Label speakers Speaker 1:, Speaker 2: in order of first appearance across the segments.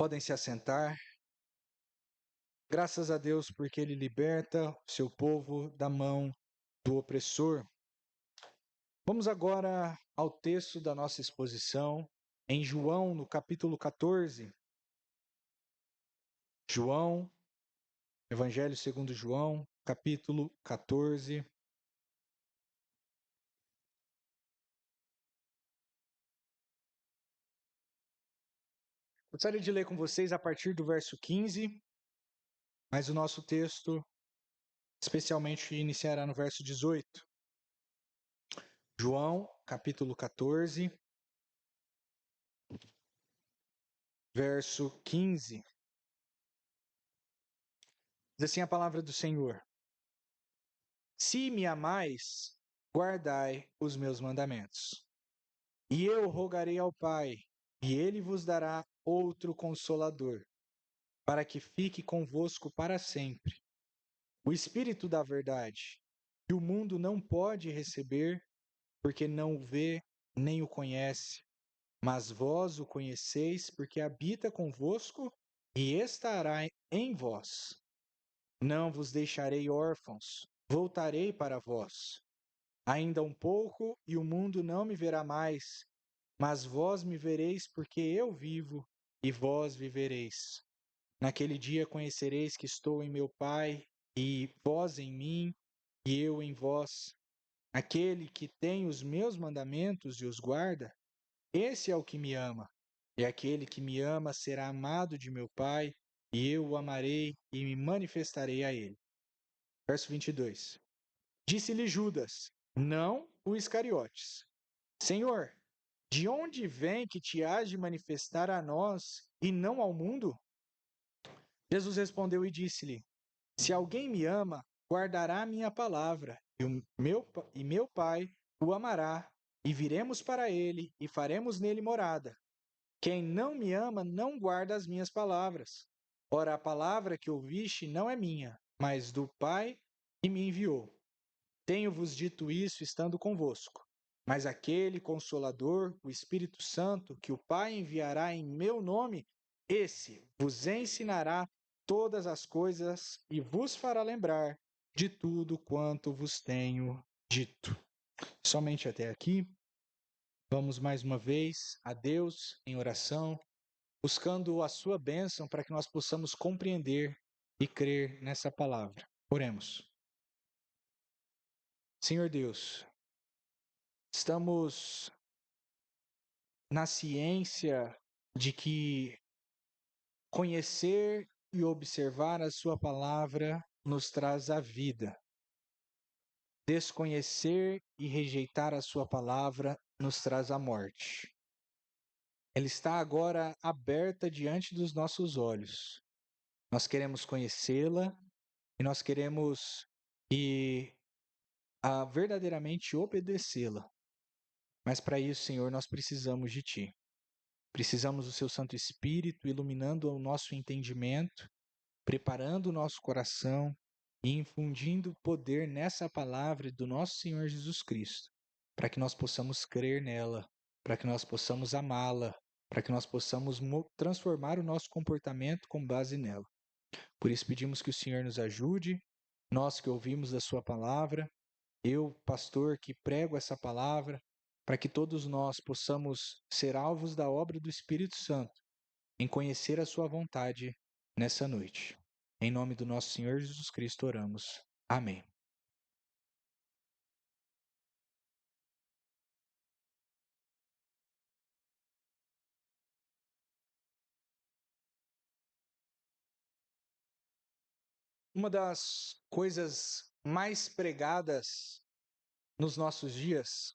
Speaker 1: Podem se assentar. Graças a Deus porque Ele liberta o seu povo da mão do opressor. Vamos agora ao texto da nossa exposição, em João, no capítulo 14. João, Evangelho segundo João, capítulo 14. Gostaria de ler com vocês a partir do verso 15, mas o nosso texto especialmente iniciará no verso 18. João, capítulo 14, verso 15. Diz assim a palavra do Senhor: Se me amais, guardai os meus mandamentos. E eu rogarei ao Pai, e ele vos dará outro consolador, para que fique convosco para sempre. O Espírito da verdade, que o mundo não pode receber, porque não o vê nem o conhece. Mas vós o conheceis, porque habita convosco e estará em vós. Não vos deixarei órfãos, voltarei para vós. Ainda um pouco, e o mundo não me verá mais, mas vós me vereis, porque eu vivo, e vós vivereis. Naquele dia conhecereis que estou em meu Pai, e vós em mim, e eu em vós. Aquele que tem os meus mandamentos e os guarda, esse é o que me ama. E aquele que me ama será amado de meu Pai, e eu o amarei e me manifestarei a ele. Verso 22. Disse-lhe Judas, não o Iscariotes: Senhor, de onde vem que te hás de manifestar a nós e não ao mundo? Jesus respondeu e disse-lhe: Se alguém me ama, guardará a minha palavra, e meu Pai o amará, e viremos para ele e faremos nele morada. Quem não me ama não guarda as minhas palavras. Ora, a palavra que ouviste não é minha, mas do Pai que me enviou. Tenho-vos dito isso estando convosco. Mas aquele Consolador, o Espírito Santo, que o Pai enviará em meu nome, esse vos ensinará todas as coisas e vos fará lembrar de tudo quanto vos tenho dito. Somente até aqui. Vamos mais uma vez a Deus em oração, buscando a sua bênção para que nós possamos compreender e crer nessa palavra. Oremos. Senhor Deus, estamos na ciência de que conhecer e observar a sua palavra nos traz a vida. Desconhecer e rejeitar a sua palavra nos traz a morte. Ela está agora aberta diante dos nossos olhos. Nós queremos conhecê-la e nós queremos verdadeiramente obedecê-la. Mas para isso, Senhor, nós precisamos de Ti. Precisamos do Seu Santo Espírito iluminando o nosso entendimento, preparando o nosso coração e infundindo poder nessa palavra do nosso Senhor Jesus Cristo, para que nós possamos crer nela, para que nós possamos amá-la, para que nós possamos transformar o nosso comportamento com base nela. Por isso pedimos que o Senhor nos ajude, nós que ouvimos da Sua palavra, eu, pastor, que prego essa palavra, para que todos nós possamos ser alvos da obra do Espírito Santo, em conhecer a Sua vontade nessa noite. Em nome do nosso Senhor Jesus Cristo oramos. Amém. Uma das coisas mais pregadas nos nossos dias,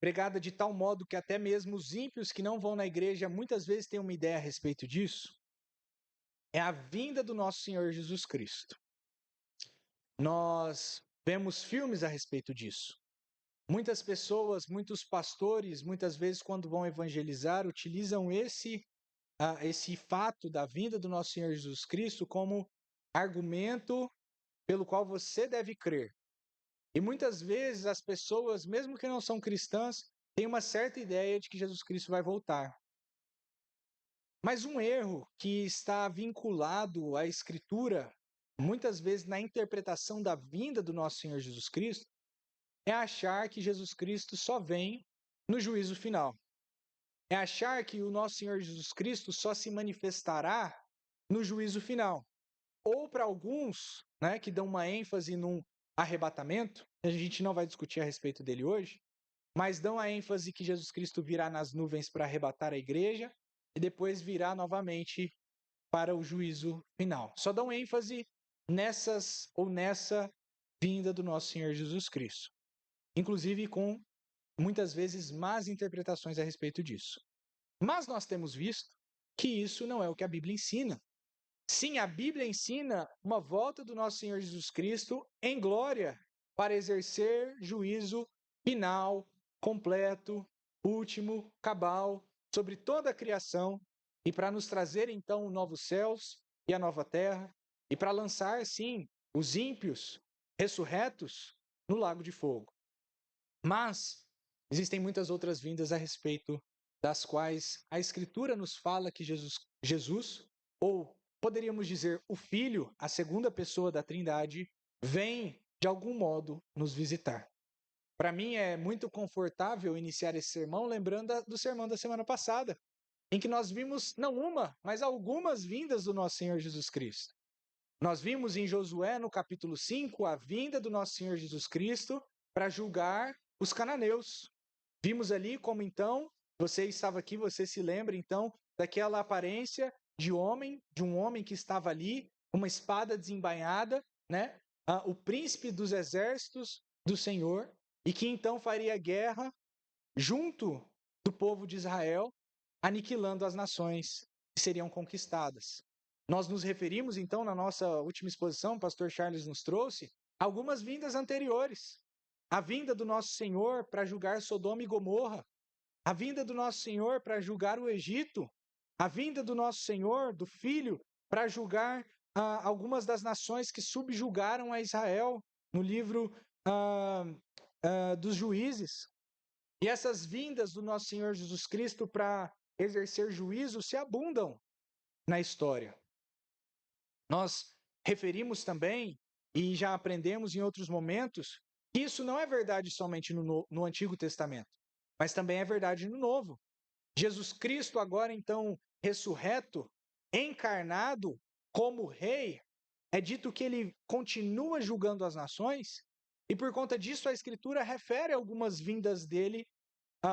Speaker 1: pregada de tal modo que até mesmo os ímpios que não vão na igreja muitas vezes têm uma ideia a respeito disso, é a vinda do nosso Senhor Jesus Cristo. Nós vemos filmes a respeito disso. Muitas pessoas, muitos pastores, muitas vezes quando vão evangelizar, utilizam esse fato da vinda do nosso Senhor Jesus Cristo como argumento pelo qual você deve crer. E muitas vezes as pessoas, mesmo que não são cristãs, têm uma certa ideia de que Jesus Cristo vai voltar. Mas um erro que está vinculado à Escritura, muitas vezes na interpretação da vinda do nosso Senhor Jesus Cristo, é achar que Jesus Cristo só vem no juízo final. É achar que o nosso Senhor Jesus Cristo só se manifestará no juízo final. Ou para alguns, né, que dão uma ênfase num arrebatamento, a gente não vai discutir a respeito dele hoje, mas dão a ênfase que Jesus Cristo virá nas nuvens para arrebatar a igreja e depois virá novamente para o juízo final. Só dão ênfase nessa vinda do nosso Senhor Jesus Cristo. Inclusive com muitas vezes más interpretações a respeito disso. Mas nós temos visto que isso não é o que a Bíblia ensina. Sim, a Bíblia ensina uma volta do nosso Senhor Jesus Cristo em glória para exercer juízo final, completo, último, cabal, sobre toda a criação e para nos trazer então os novos céus e a nova terra e para lançar, sim, os ímpios ressurretos no lago de fogo. Mas existem muitas outras vindas a respeito das quais a Escritura nos fala que Jesus, ou poderíamos dizer o Filho, a segunda pessoa da Trindade, vem de algum modo nos visitar. Para mim é muito confortável iniciar esse sermão lembrando do sermão da semana passada, em que nós vimos não uma, mas algumas vindas do nosso Senhor Jesus Cristo. Nós vimos em Josué, no capítulo 5, a vinda do nosso Senhor Jesus Cristo para julgar os cananeus. Vimos ali como então, você estava aqui, você se lembra então daquela aparência de um homem que estava ali, uma espada desembainhada, né? O príncipe dos exércitos do Senhor, e que então faria guerra junto do povo de Israel, aniquilando as nações que seriam conquistadas. Nós nos referimos, então, na nossa última exposição, o pastor Charles nos trouxe, algumas vindas anteriores. A vinda do nosso Senhor para julgar Sodoma e Gomorra, a vinda do nosso Senhor para julgar o Egito, a vinda do nosso Senhor, do Filho, para julgar algumas das nações que subjugaram a Israel, no livro dos Juízes. E essas vindas do nosso Senhor Jesus Cristo para exercer juízo se abundam na história. Nós referimos também, e já aprendemos em outros momentos, que isso não é verdade somente no Antigo Testamento, mas também é verdade no Novo. Jesus Cristo, agora então ressurreto, encarnado como rei, é dito que ele continua julgando as nações, e por conta disso a Escritura refere algumas vindas dele,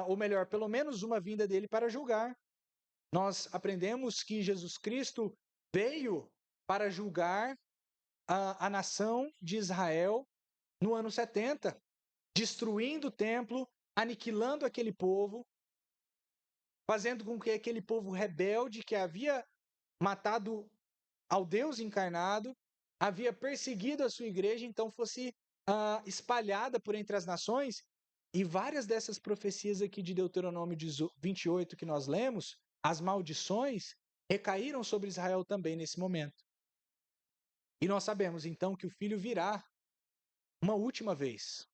Speaker 1: ou melhor, pelo menos uma vinda dele para julgar. Nós aprendemos que Jesus Cristo veio para julgar a nação de Israel no ano 70, destruindo o templo, aniquilando aquele povo, fazendo com que aquele povo rebelde que havia matado ao Deus encarnado, havia perseguido a sua igreja, então fosse espalhada por entre as nações. E várias dessas profecias aqui de Deuteronômio 28 que nós lemos, as maldições, recaíram sobre Israel também nesse momento. E nós sabemos então que o Filho virá uma última vez,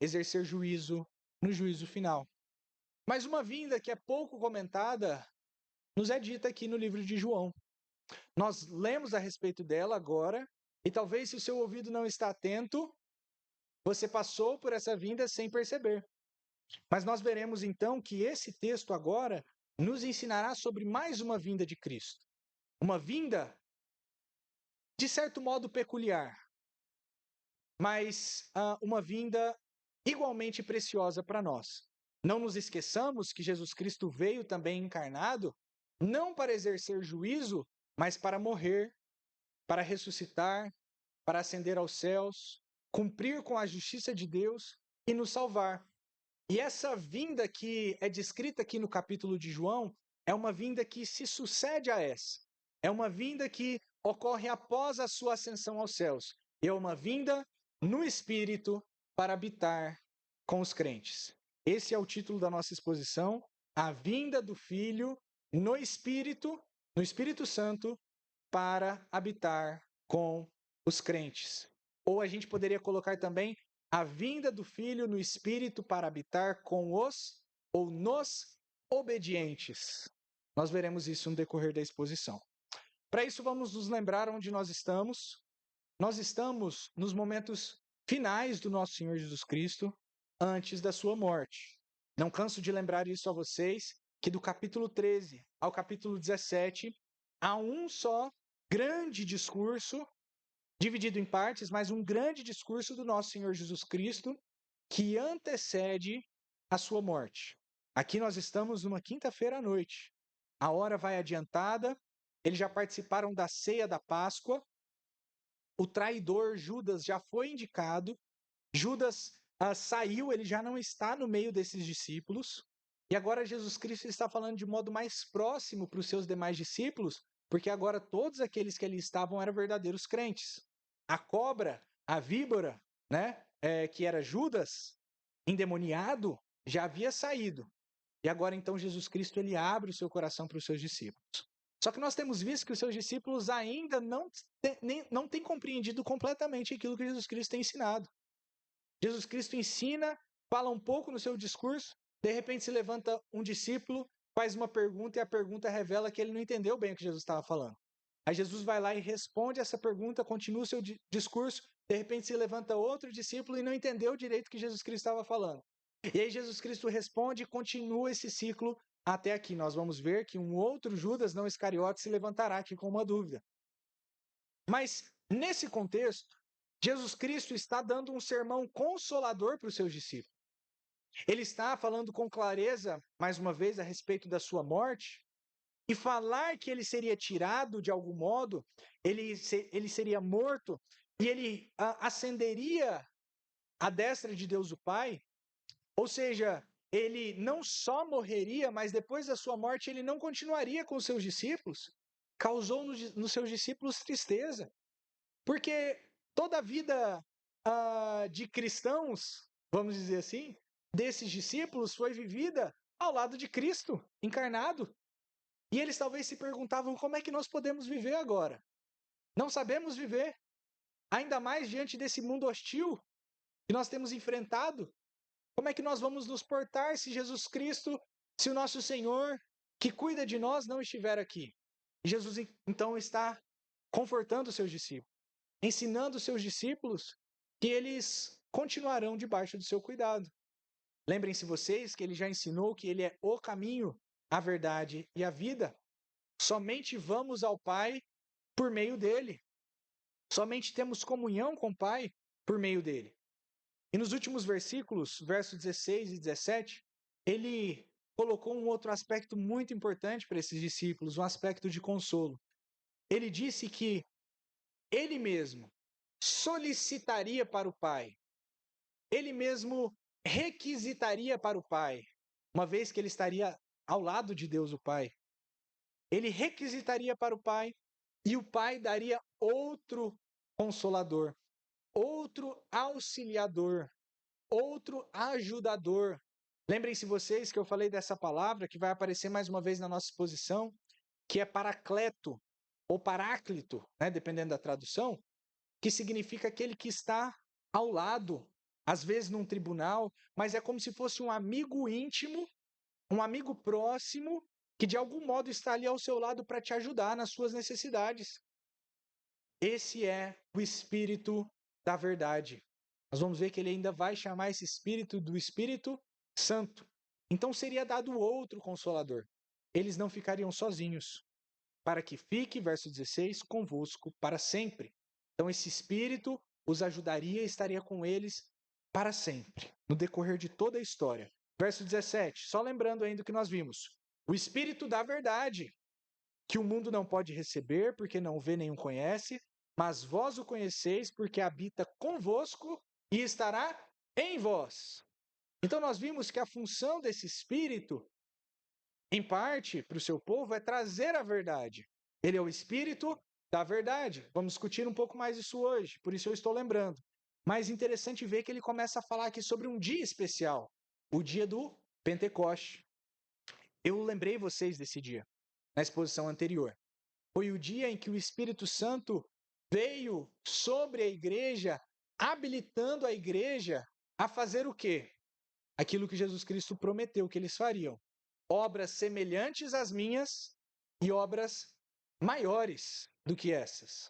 Speaker 1: exercer juízo no juízo final. Mas uma vinda que é pouco comentada nos é dita aqui no livro de João. Nós lemos a respeito dela agora, e talvez se o seu ouvido não está atento, você passou por essa vinda sem perceber. Mas nós veremos então que esse texto agora nos ensinará sobre mais uma vinda de Cristo. Uma vinda, de certo modo, peculiar, mas uma vinda igualmente preciosa para nós. Não nos esqueçamos que Jesus Cristo veio também encarnado, não para exercer juízo, mas para morrer, para ressuscitar, para ascender aos céus, cumprir com a justiça de Deus e nos salvar. E essa vinda que é descrita aqui no capítulo de João é uma vinda que se sucede a essa. É uma vinda que ocorre após a sua ascensão aos céus. É uma vinda no Espírito para habitar com os crentes. Esse é o título da nossa exposição, a vinda do Filho no Espírito Santo, para habitar com os crentes. Ou a gente poderia colocar também a vinda do Filho no Espírito para habitar com os ou nos obedientes. Nós veremos isso no decorrer da exposição. Para isso, vamos nos lembrar onde nós estamos. Nós estamos nos momentos finais do nosso Senhor Jesus Cristo, antes da sua morte. Não canso de lembrar isso a vocês, que do capítulo 13 ao capítulo 17, há um só grande discurso, dividido em partes, mas um grande discurso do nosso Senhor Jesus Cristo, que antecede a sua morte. Aqui nós estamos numa quinta-feira à noite. A hora vai adiantada, eles já participaram da ceia da Páscoa, o traidor Judas já foi indicado, Judas saiu, ele já não está no meio desses discípulos, e agora Jesus Cristo está falando de modo mais próximo para os seus demais discípulos, porque agora todos aqueles que ali estavam eram verdadeiros crentes. A cobra, a víbora, né, que era Judas, endemoniado, já havia saído. E agora então Jesus Cristo ele abre o seu coração para os seus discípulos. Só que nós temos visto que os seus discípulos ainda não têm compreendido completamente aquilo que Jesus Cristo tem ensinado. Jesus Cristo ensina, fala um pouco no seu discurso, de repente se levanta um discípulo, faz uma pergunta e a pergunta revela que ele não entendeu bem o que Jesus estava falando. Aí Jesus vai lá e responde essa pergunta, continua o seu discurso, de repente se levanta outro discípulo e não entendeu direito o que Jesus Cristo estava falando. E aí Jesus Cristo responde e continua esse ciclo até aqui. Nós vamos ver que um outro Judas, não Iscariote, se levantará aqui com uma dúvida. Mas, nesse contexto, Jesus Cristo está dando um sermão consolador para os seus discípulos. Ele está falando com clareza, mais uma vez, a respeito da sua morte, e falar que ele seria tirado de algum modo, ele seria morto, e ele ascenderia à destra de Deus o Pai, ou seja, ele não só morreria, mas depois da sua morte ele não continuaria com os seus discípulos, causou nos seus discípulos tristeza. Porque toda a vida de cristãos, vamos dizer assim, desses discípulos foi vivida ao lado de Cristo, encarnado. E eles talvez se perguntavam como é que nós podemos viver agora. Não sabemos viver, ainda mais diante desse mundo hostil que nós temos enfrentado. Como é que nós vamos nos portar se Jesus Cristo, se o nosso Senhor, que cuida de nós, não estiver aqui? E Jesus então está confortando os seus discípulos, ensinando os seus discípulos que eles continuarão debaixo do seu cuidado. Lembrem-se vocês que ele já ensinou que ele é o caminho, a verdade e a vida. Somente vamos ao Pai por meio dele. Somente temos comunhão com o Pai por meio dele. E nos últimos versículos, versos 16 e 17, ele colocou um outro aspecto muito importante para esses discípulos, um aspecto de consolo. Ele disse que ele mesmo solicitaria para o Pai, ele mesmo requisitaria para o Pai, uma vez que ele estaria ao lado de Deus o Pai. Ele requisitaria para o Pai e o Pai daria outro consolador, outro auxiliador, outro ajudador. Lembrem-se vocês que eu falei dessa palavra que vai aparecer mais uma vez na nossa exposição, que é paracleto ou paráclito, né, dependendo da tradução, que significa aquele que está ao lado, às vezes num tribunal, mas é como se fosse um amigo íntimo, um amigo próximo, que de algum modo está ali ao seu lado para te ajudar nas suas necessidades. Esse é o Espírito da verdade. Nós vamos ver que ele ainda vai chamar esse Espírito do Espírito Santo. Então seria dado outro Consolador. Eles não ficariam sozinhos, para que fique, verso 16, convosco para sempre. Então esse Espírito os ajudaria e estaria com eles para sempre, no decorrer de toda a história. Verso 17, só lembrando ainda o que nós vimos. O Espírito da verdade, que o mundo não pode receber, porque não vê nem o conhece, mas vós o conheceis, porque habita convosco e estará em vós. Então nós vimos que a função desse Espírito, em parte, para o seu povo, é trazer a verdade. Ele é o Espírito da verdade. Vamos discutir um pouco mais isso hoje, por isso eu estou lembrando. Mas interessante ver que ele começa a falar aqui sobre um dia especial, o dia do Pentecoste. Eu lembrei vocês desse dia, na exposição anterior. Foi o dia em que o Espírito Santo veio sobre a igreja, habilitando a igreja a fazer o quê? Aquilo que Jesus Cristo prometeu que eles fariam. obras semelhantes às minhas e obras maiores do que essas.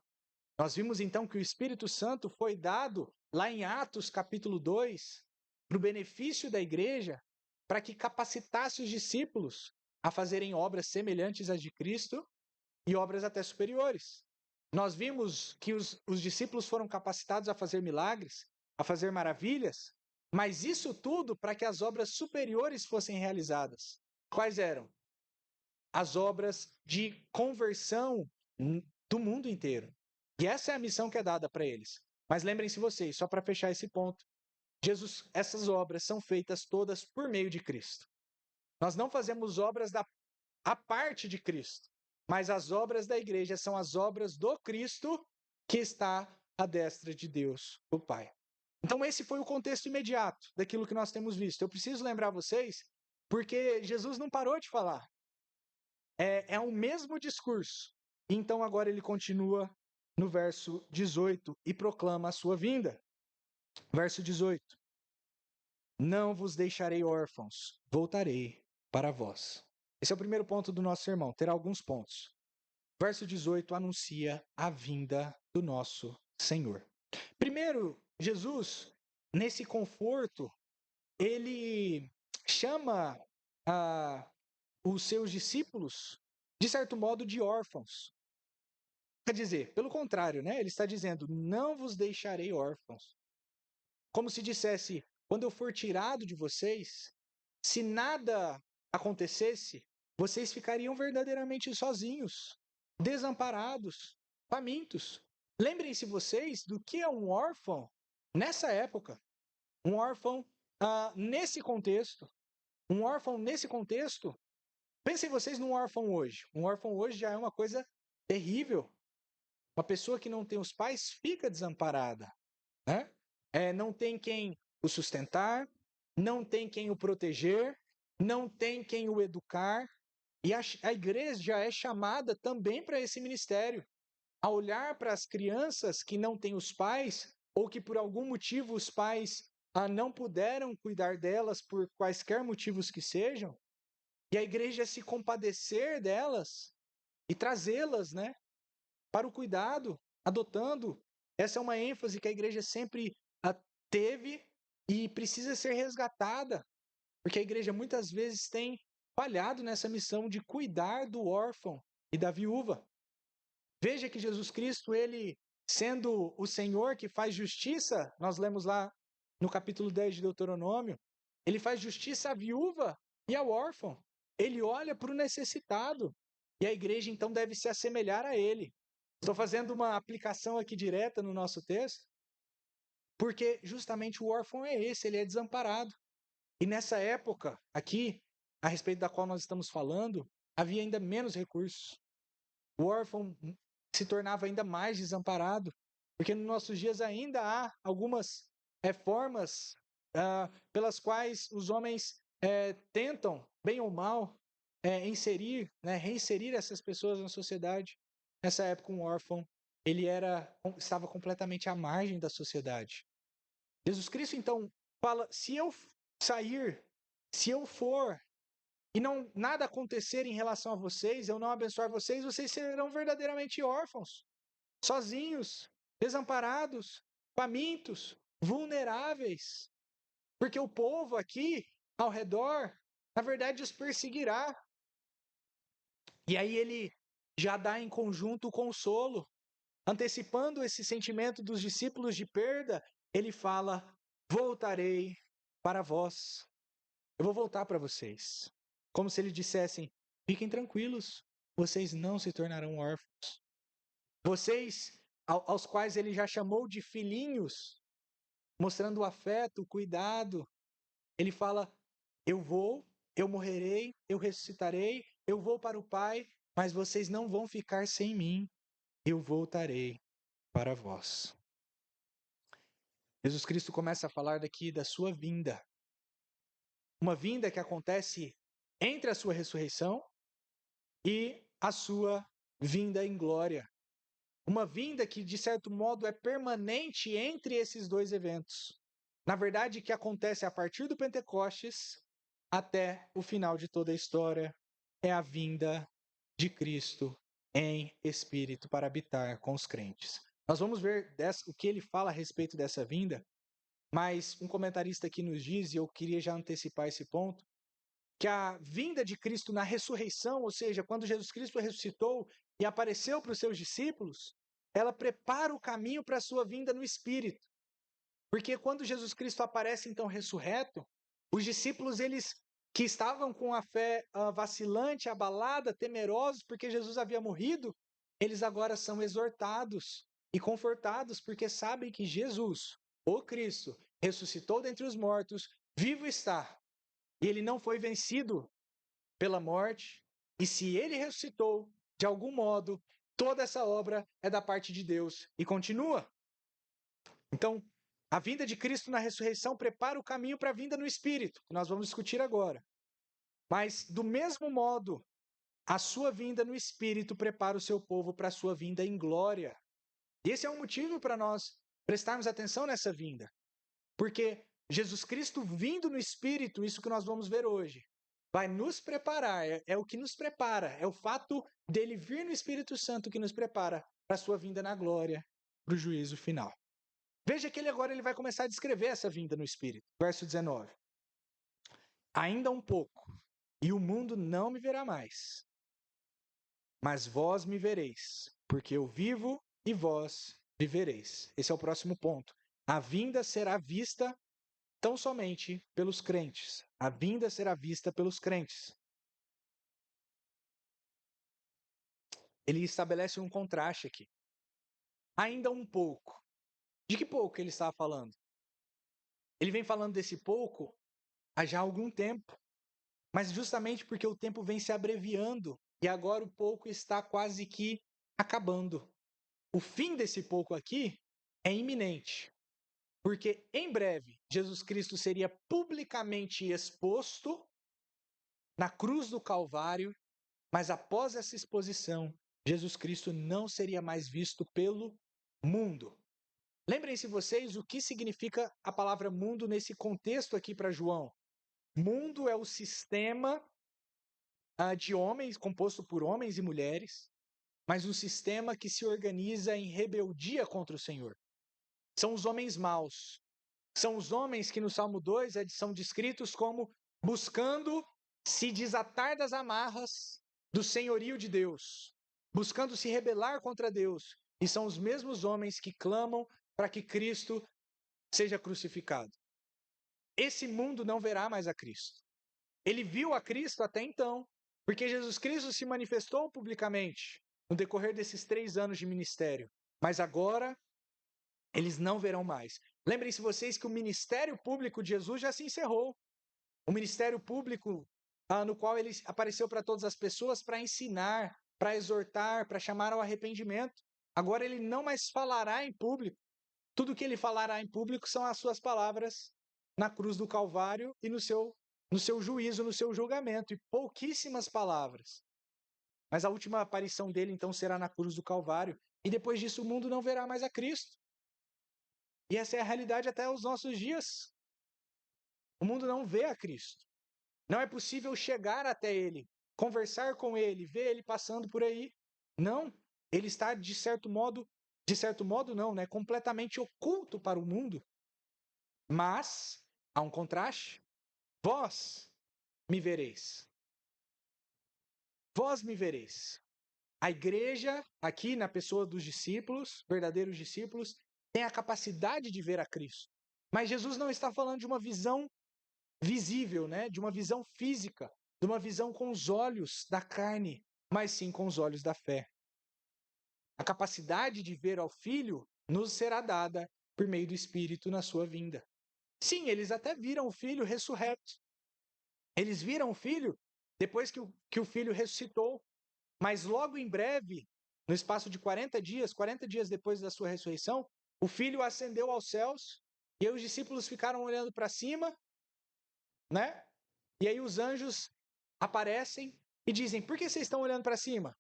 Speaker 1: Nós vimos então que o Espírito Santo foi dado lá em Atos capítulo 2 para o benefício da igreja, para que capacitasse os discípulos a fazerem obras semelhantes às de Cristo e obras até superiores. Nós vimos que os discípulos foram capacitados a fazer milagres, a fazer maravilhas, mas isso tudo para que as obras superiores fossem realizadas. Quais eram? As obras de conversão do mundo inteiro. E essa é a missão que é dada para eles. Mas lembrem-se vocês, só para fechar esse ponto, essas obras são feitas todas por meio de Cristo. Nós não fazemos obras à parte de Cristo, mas as obras da igreja são as obras do Cristo que está à destra de Deus, o Pai. Então esse foi o contexto imediato daquilo que nós temos visto. Eu preciso lembrar vocês, porque Jesus não parou de falar. É o mesmo discurso. Então agora ele continua no verso 18 e proclama a sua vinda. Verso 18. Não vos deixarei órfãos, voltarei para vós. Esse é o primeiro ponto do nosso sermão, terá alguns pontos. Verso 18 anuncia a vinda do nosso Senhor. Primeiro, Jesus, nesse conforto, ele chama os seus discípulos, de certo modo, de órfãos. Quer dizer, pelo contrário, né? Ele está dizendo, não vos deixarei órfãos. Como se dissesse, quando eu for tirado de vocês, se nada acontecesse, vocês ficariam verdadeiramente sozinhos, desamparados, famintos. Lembrem-se vocês do que é um órfão nessa época. Um órfão nesse contexto. Um órfão nesse contexto. Pensem vocês num órfão hoje. Um órfão hoje já é uma coisa terrível. Uma pessoa que não tem os pais fica desamparada, né? Não tem quem o sustentar, não tem quem o proteger, não tem quem o educar. E a igreja é chamada também para esse ministério, a olhar para as crianças que não têm os pais, ou que por algum motivo os pais não puderam cuidar delas por quaisquer motivos que sejam, e a igreja se compadecer delas e trazê-las, né, para o cuidado, adotando. Essa é uma ênfase que a igreja sempre teve e precisa ser resgatada, porque a igreja muitas vezes tem falhado nessa missão de cuidar do órfão e da viúva. Veja que Jesus Cristo, ele sendo o Senhor que faz justiça, nós lemos lá no capítulo 10 de Deuteronômio, ele faz justiça à viúva e ao órfão. Ele olha para o necessitado. E a igreja então deve se assemelhar a ele. Estou fazendo uma aplicação aqui direta no nosso texto, porque justamente o órfão é esse, ele é desamparado. E nessa época aqui, a respeito da qual nós estamos falando, havia ainda menos recursos. O órfão se tornava ainda mais desamparado, porque nos nossos dias ainda há algumas formas pelas quais os homens tentam, bem ou mal, inserir, reinserir essas pessoas na sociedade. Nessa época, um órfão ele estava completamente à margem da sociedade. Jesus Cristo, então, fala, se eu sair, se eu for, e nada acontecer em relação a vocês, eu não abençoar vocês, vocês serão verdadeiramente órfãos, sozinhos, desamparados, famintos, vulneráveis. Porque o povo aqui, ao redor, na verdade, os perseguirá. E aí ele já dá em conjunto o consolo. Antecipando esse sentimento dos discípulos de perda, ele fala, voltarei para vós. Eu vou voltar para vocês. Como se eles dissessem, fiquem tranquilos, vocês não se tornarão órfãos. Vocês, aos quais ele já chamou de filhinhos, mostrando o afeto, o cuidado, ele fala, eu vou, eu morrerei, eu ressuscitarei, eu vou para o Pai, mas vocês não vão ficar sem mim, eu voltarei para vós. Jesus Cristo começa a falar daqui da sua vinda. Uma vinda que acontece entre a sua ressurreição e a sua vinda em glória. Uma vinda que, de certo modo, é permanente entre esses dois eventos. Na verdade, que acontece a partir do Pentecostes até o final de toda a história é a vinda de Cristo em espírito para habitar com os crentes. Nós vamos ver o que ele fala a respeito dessa vinda, mas um comentarista aqui nos diz, e eu queria já antecipar esse ponto, que a vinda de Cristo na ressurreição, ou seja, quando Jesus Cristo ressuscitou e apareceu para os seus discípulos, ela prepara o caminho para a sua vinda no Espírito. Porque quando Jesus Cristo aparece então ressurreto, os discípulos, eles que estavam com a fé vacilante, abalada, temerosos porque Jesus havia morrido, eles agora são exortados e confortados porque sabem que Jesus, o Cristo, ressuscitou dentre os mortos, vivo está. E ele não foi vencido pela morte. E se ele ressuscitou, de algum modo, toda essa obra é da parte de Deus e continua. Então, a vinda de Cristo na ressurreição prepara o caminho para a vinda no Espírito, que nós vamos discutir agora. Mas, do mesmo modo, a sua vinda no Espírito prepara o seu povo para a sua vinda em glória. E esse é um motivo para nós prestarmos atenção nessa vinda. Porque Jesus Cristo vindo no Espírito, isso que nós vamos ver hoje, vai nos preparar, é o que nos prepara, é o fato dele vir no Espírito Santo que nos prepara para a sua vinda na glória, para o juízo final. Veja que ele agora vai começar a descrever essa vinda no Espírito. Verso 19. Ainda um pouco, e o mundo não me verá mais. Mas vós me vereis, porque eu vivo e vós vivereis. Esse é o próximo ponto. A vinda será vista tão somente pelos crentes. A vinda será vista pelos crentes. Ele estabelece um contraste aqui. Ainda um pouco. De que pouco ele está falando? Ele vem falando desse pouco há já algum tempo. Mas justamente porque o tempo vem se abreviando e agora o pouco está quase que acabando. O fim desse pouco aqui é iminente. Porque em breve Jesus Cristo seria publicamente exposto na cruz do Calvário, mas após essa exposição, Jesus Cristo não seria mais visto pelo mundo. Lembrem-se vocês o que significa a palavra mundo nesse contexto aqui para João. Mundo é o sistema de homens, composto por homens e mulheres, mas um sistema que se organiza em rebeldia contra o Senhor. São os homens maus. São os homens que no Salmo 2 são descritos como buscando se desatar das amarras do senhorio de Deus, buscando se rebelar contra Deus. E são os mesmos homens que clamam para que Cristo seja crucificado. Esse mundo não verá mais a Cristo. Ele viu a Cristo até então, porque Jesus Cristo se manifestou publicamente no decorrer desses 3 anos de ministério. Mas agora, eles não verão mais. Lembrem-se vocês que o ministério público de Jesus já se encerrou. O ministério público no qual ele apareceu para todas as pessoas para ensinar, para exortar, para chamar ao arrependimento. Agora ele não mais falará em público. Tudo que ele falará em público são as suas palavras na cruz do Calvário e no seu juízo, no seu julgamento. E pouquíssimas palavras. Mas a última aparição dele, então, será na cruz do Calvário. E depois disso, o mundo não verá mais a Cristo. E essa é a realidade até os nossos dias. O mundo não vê a Cristo. Não é possível chegar até ele, conversar com ele, ver ele passando por aí. Não, ele está de certo modo não, né, completamente oculto para o mundo. Mas há um contraste. Vós me vereis. Vós me vereis. A igreja, aqui na pessoa dos discípulos, verdadeiros discípulos, tem a capacidade de ver a Cristo. Mas Jesus não está falando de uma visão visível, né? De uma visão física, de uma visão com os olhos da carne, mas sim com os olhos da fé. A capacidade de ver ao Filho nos será dada por meio do Espírito na sua vinda. Sim, eles até viram o Filho ressurreto. Eles viram o Filho depois que o Filho ressuscitou. Mas logo em breve, no espaço de 40 dias depois da sua ressurreição, o Filho ascendeu aos céus e aí os discípulos ficaram olhando para cima, né? E aí os anjos aparecem e dizem: por que vocês estão olhando para cima?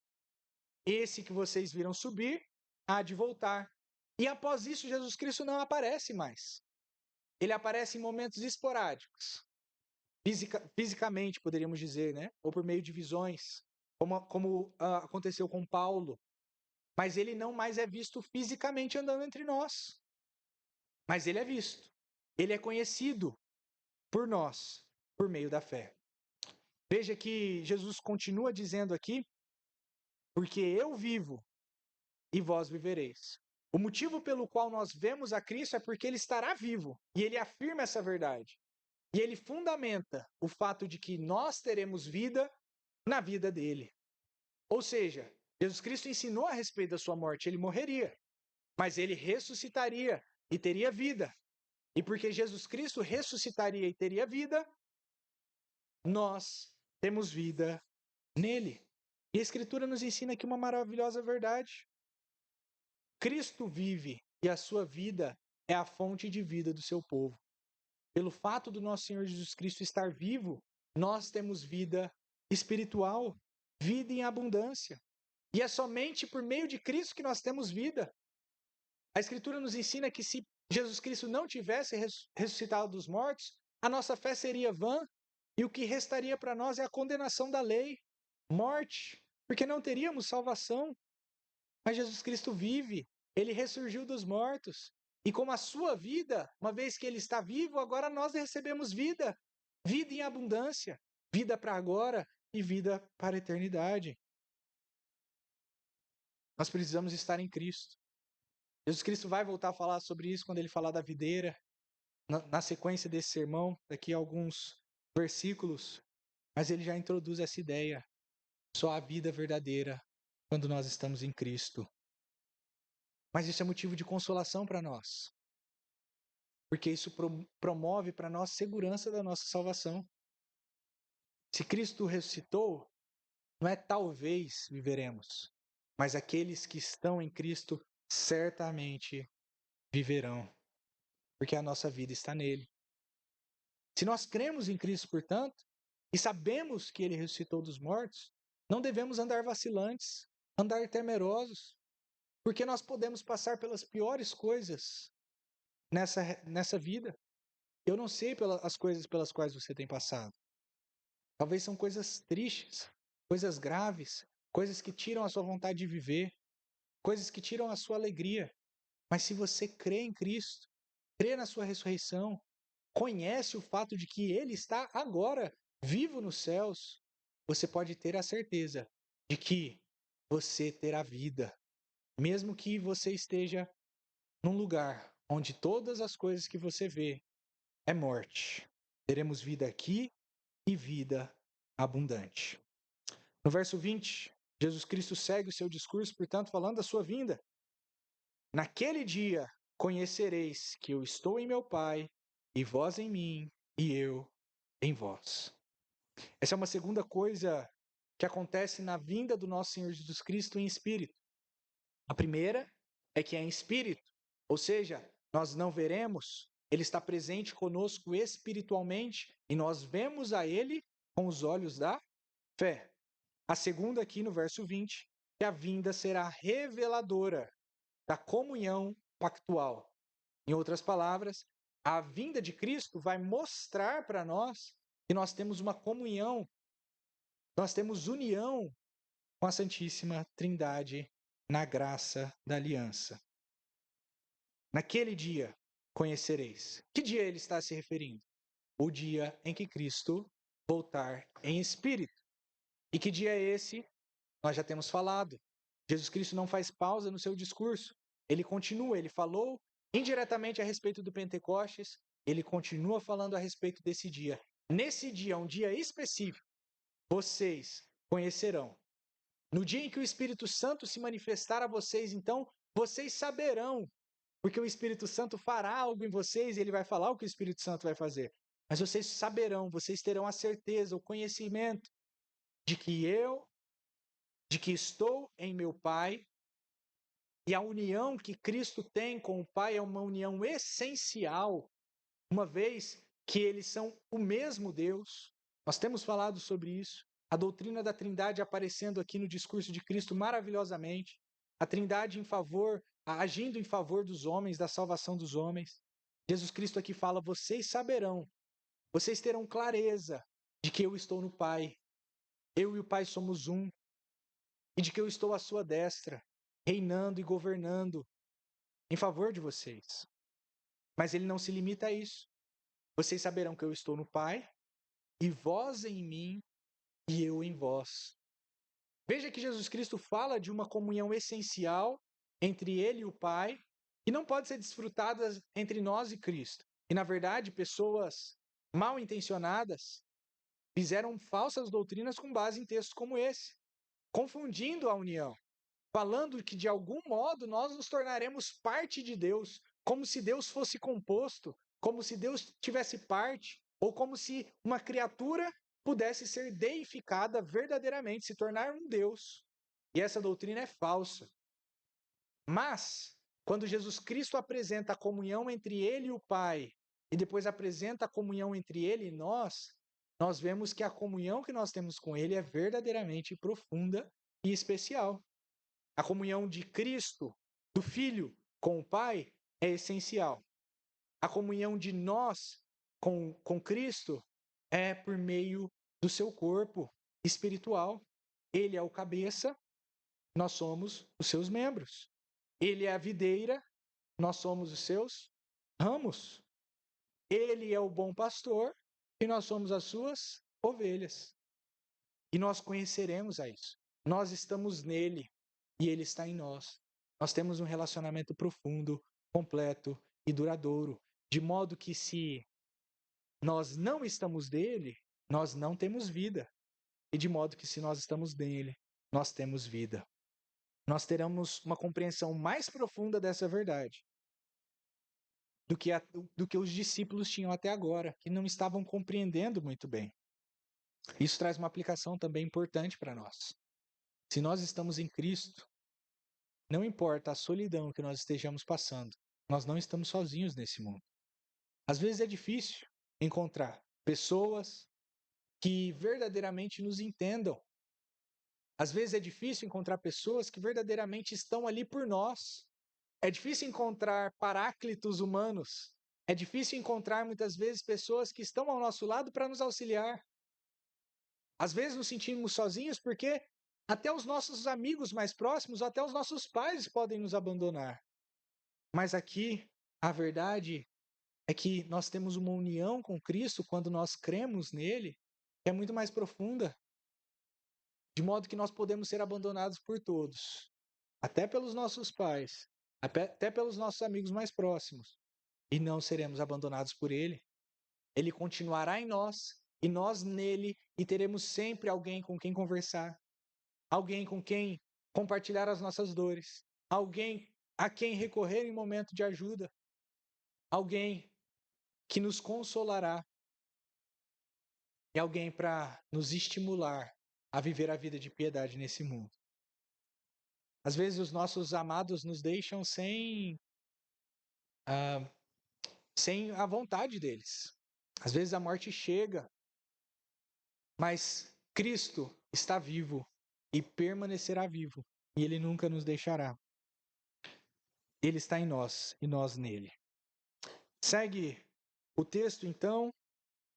Speaker 1: Esse que vocês viram subir há de voltar. E após isso, Jesus Cristo não aparece mais. Ele aparece em momentos esporádicos. fisicamente, poderíamos dizer, né? Ou por meio de visões, como aconteceu com Paulo. Mas ele não mais é visto fisicamente andando entre nós. Mas ele é visto. Ele é conhecido por nós, por meio da fé. Veja que Jesus continua dizendo aqui, porque eu vivo e vós vivereis. O motivo pelo qual nós vemos a Cristo é porque ele estará vivo. E ele afirma essa verdade. E ele fundamenta o fato de que nós teremos vida na vida dele. Ou seja, Jesus Cristo ensinou a respeito da sua morte. Ele morreria, mas ele ressuscitaria e teria vida. E porque Jesus Cristo ressuscitaria e teria vida, nós temos vida nele. E a Escritura nos ensina aqui uma maravilhosa verdade. Cristo vive e a sua vida é a fonte de vida do seu povo. Pelo fato do nosso Senhor Jesus Cristo estar vivo, nós temos vida espiritual, vida em abundância. E é somente por meio de Cristo que nós temos vida. A Escritura nos ensina que se Jesus Cristo não tivesse ressuscitado dos mortos, a nossa fé seria vã e o que restaria para nós é a condenação da lei, morte, porque não teríamos salvação. Mas Jesus Cristo vive, ele ressurgiu dos mortos. E como a sua vida, uma vez que ele está vivo, agora nós recebemos vida. Vida em abundância, vida para agora e vida para a eternidade. Nós precisamos estar em Cristo. Jesus Cristo vai voltar a falar sobre isso quando ele falar da videira, na sequência desse sermão, daqui a alguns versículos. Mas ele já introduz essa ideia. Só a vida verdadeira quando nós estamos em Cristo. Mas isso é motivo de consolação para nós. Porque isso promove para nós segurança da nossa salvação. Se Cristo ressuscitou, não é talvez viveremos, mas aqueles que estão em Cristo certamente viverão, porque a nossa vida está nele. Se nós cremos em Cristo, portanto, e sabemos que ele ressuscitou dos mortos, não devemos andar vacilantes, andar temerosos, porque nós podemos passar pelas piores coisas nessa vida. Eu não sei as coisas pelas quais você tem passado. Talvez são coisas tristes, coisas graves, coisas que tiram a sua vontade de viver, coisas que tiram a sua alegria. Mas se você crê em Cristo, crê na sua ressurreição, conhece o fato de que Ele está agora vivo nos céus, você pode ter a certeza de que você terá vida, mesmo que você esteja num lugar onde todas as coisas que você vê é morte. Teremos vida aqui e vida abundante. No verso 20, Jesus Cristo segue o seu discurso, portanto, falando da sua vinda. Naquele dia conhecereis que eu estou em meu Pai, e vós em mim, e eu em vós. Essa é uma segunda coisa que acontece na vinda do nosso Senhor Jesus Cristo em espírito. A primeira é que é em espírito, ou seja, nós não veremos, ele está presente conosco espiritualmente e nós vemos a ele com os olhos da fé. A segunda aqui no verso 20, que a vinda será reveladora da comunhão pactual. Em outras palavras, a vinda de Cristo vai mostrar para nós que nós temos uma comunhão, nós temos união com a Santíssima Trindade na graça da aliança. Naquele dia conhecereis. Que dia ele está se referindo? O dia em que Cristo voltar em espírito. E que dia é esse? Nós já temos falado. Jesus Cristo não faz pausa no seu discurso. Ele continua, ele falou indiretamente a respeito do Pentecostes, ele continua falando a respeito desse dia. Nesse dia, um dia específico, vocês conhecerão. No dia em que o Espírito Santo se manifestar a vocês, então, vocês saberão, porque o Espírito Santo fará algo em vocês e ele vai falar o que o Espírito Santo vai fazer. Mas vocês saberão, vocês terão a certeza, o conhecimento de que estou em meu Pai, e a união que Cristo tem com o Pai é uma união essencial, uma vez que eles são o mesmo Deus. Nós temos falado sobre isso. A doutrina da Trindade aparecendo aqui no discurso de Cristo maravilhosamente. A Trindade agindo em favor dos homens, da salvação dos homens. Jesus Cristo aqui fala: vocês saberão vocês terão clareza de que eu estou no Pai, eu e o Pai somos um, e de que eu estou à sua destra, reinando e governando em favor de vocês. Mas ele não se limita a isso. Vocês saberão que eu estou no Pai, e vós em mim, e eu em vós. Veja que Jesus Cristo fala de uma comunhão essencial entre ele e o Pai, que não pode ser desfrutada entre nós e Cristo. E, na verdade, pessoas mal intencionadas fizeram falsas doutrinas com base em textos como esse, confundindo a união, falando que de algum modo nós nos tornaremos parte de Deus, como se Deus fosse composto, como se Deus tivesse parte, ou como se uma criatura pudesse ser deificada verdadeiramente, se tornar um Deus. E essa doutrina é falsa. Mas, quando Jesus Cristo apresenta a comunhão entre ele e o Pai, e depois apresenta a comunhão entre ele e nós vemos que a comunhão que nós temos com ele é verdadeiramente profunda e especial. A comunhão de Cristo, do Filho, com o Pai, é essencial. A comunhão de nós com Cristo é por meio do seu corpo espiritual. Ele é o cabeça, nós somos os seus membros. Ele é a videira, nós somos os seus ramos. Ele é o bom pastor e nós somos as suas ovelhas. E nós conheceremos a isso. Nós estamos nele e ele está em nós. Nós temos um relacionamento profundo, completo e duradouro, de modo que se nós não estamos nele, nós não temos vida. E de modo que se nós estamos nele, nós temos vida. Nós teremos uma compreensão mais profunda dessa verdade do que os discípulos tinham até agora, que não estavam compreendendo muito bem. Isso traz uma aplicação também importante para nós. Se nós estamos em Cristo, não importa a solidão que nós estejamos passando, nós não estamos sozinhos nesse mundo. Às vezes é difícil encontrar pessoas que verdadeiramente nos entendam. Às vezes é difícil encontrar pessoas que verdadeiramente estão ali por nós. É difícil encontrar paráclitos humanos. É difícil encontrar muitas vezes pessoas que estão ao nosso lado para nos auxiliar. Às vezes nos sentimos sozinhos porque até os nossos amigos mais próximos, até os nossos pais podem nos abandonar. Mas aqui, a verdade é que nós temos uma união com Cristo quando nós cremos nele, que é muito mais profunda. De modo que nós podemos ser abandonados por todos, até pelos nossos pais, até pelos nossos amigos mais próximos, e não seremos abandonados por ele. Ele continuará em nós, e nós nele, e teremos sempre alguém com quem conversar, alguém com quem compartilhar as nossas dores, alguém a quem recorrer em momento de ajuda, alguém que nos consolará, e alguém para nos estimular a viver a vida de piedade nesse mundo. Às vezes os nossos amados nos deixam sem a vontade deles. Às vezes a morte chega, mas Cristo está vivo e permanecerá vivo, e Ele nunca nos deixará. Ele está em nós e nós nele. Segue o texto, então,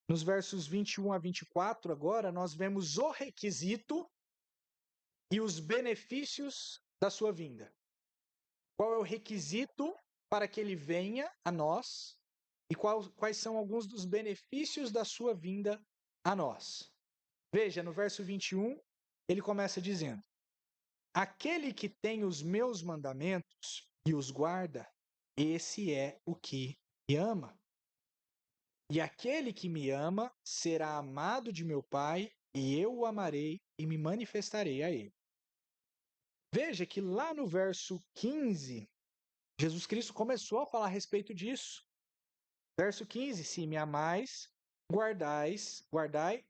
Speaker 1: nos versos 21 a 24, agora nós vemos o requisito e os benefícios da sua vinda. Qual é o requisito para que ele venha a nós e quais são alguns dos benefícios da sua vinda a nós? Veja, no verso 21, ele começa dizendo: aquele que tem os meus mandamentos e os guarda, esse é o que me ama. E aquele que me ama será amado de meu Pai, e eu o amarei e me manifestarei a ele. Veja que lá no verso 15, Jesus Cristo começou a falar a respeito disso. Verso 15, se me amais, guardai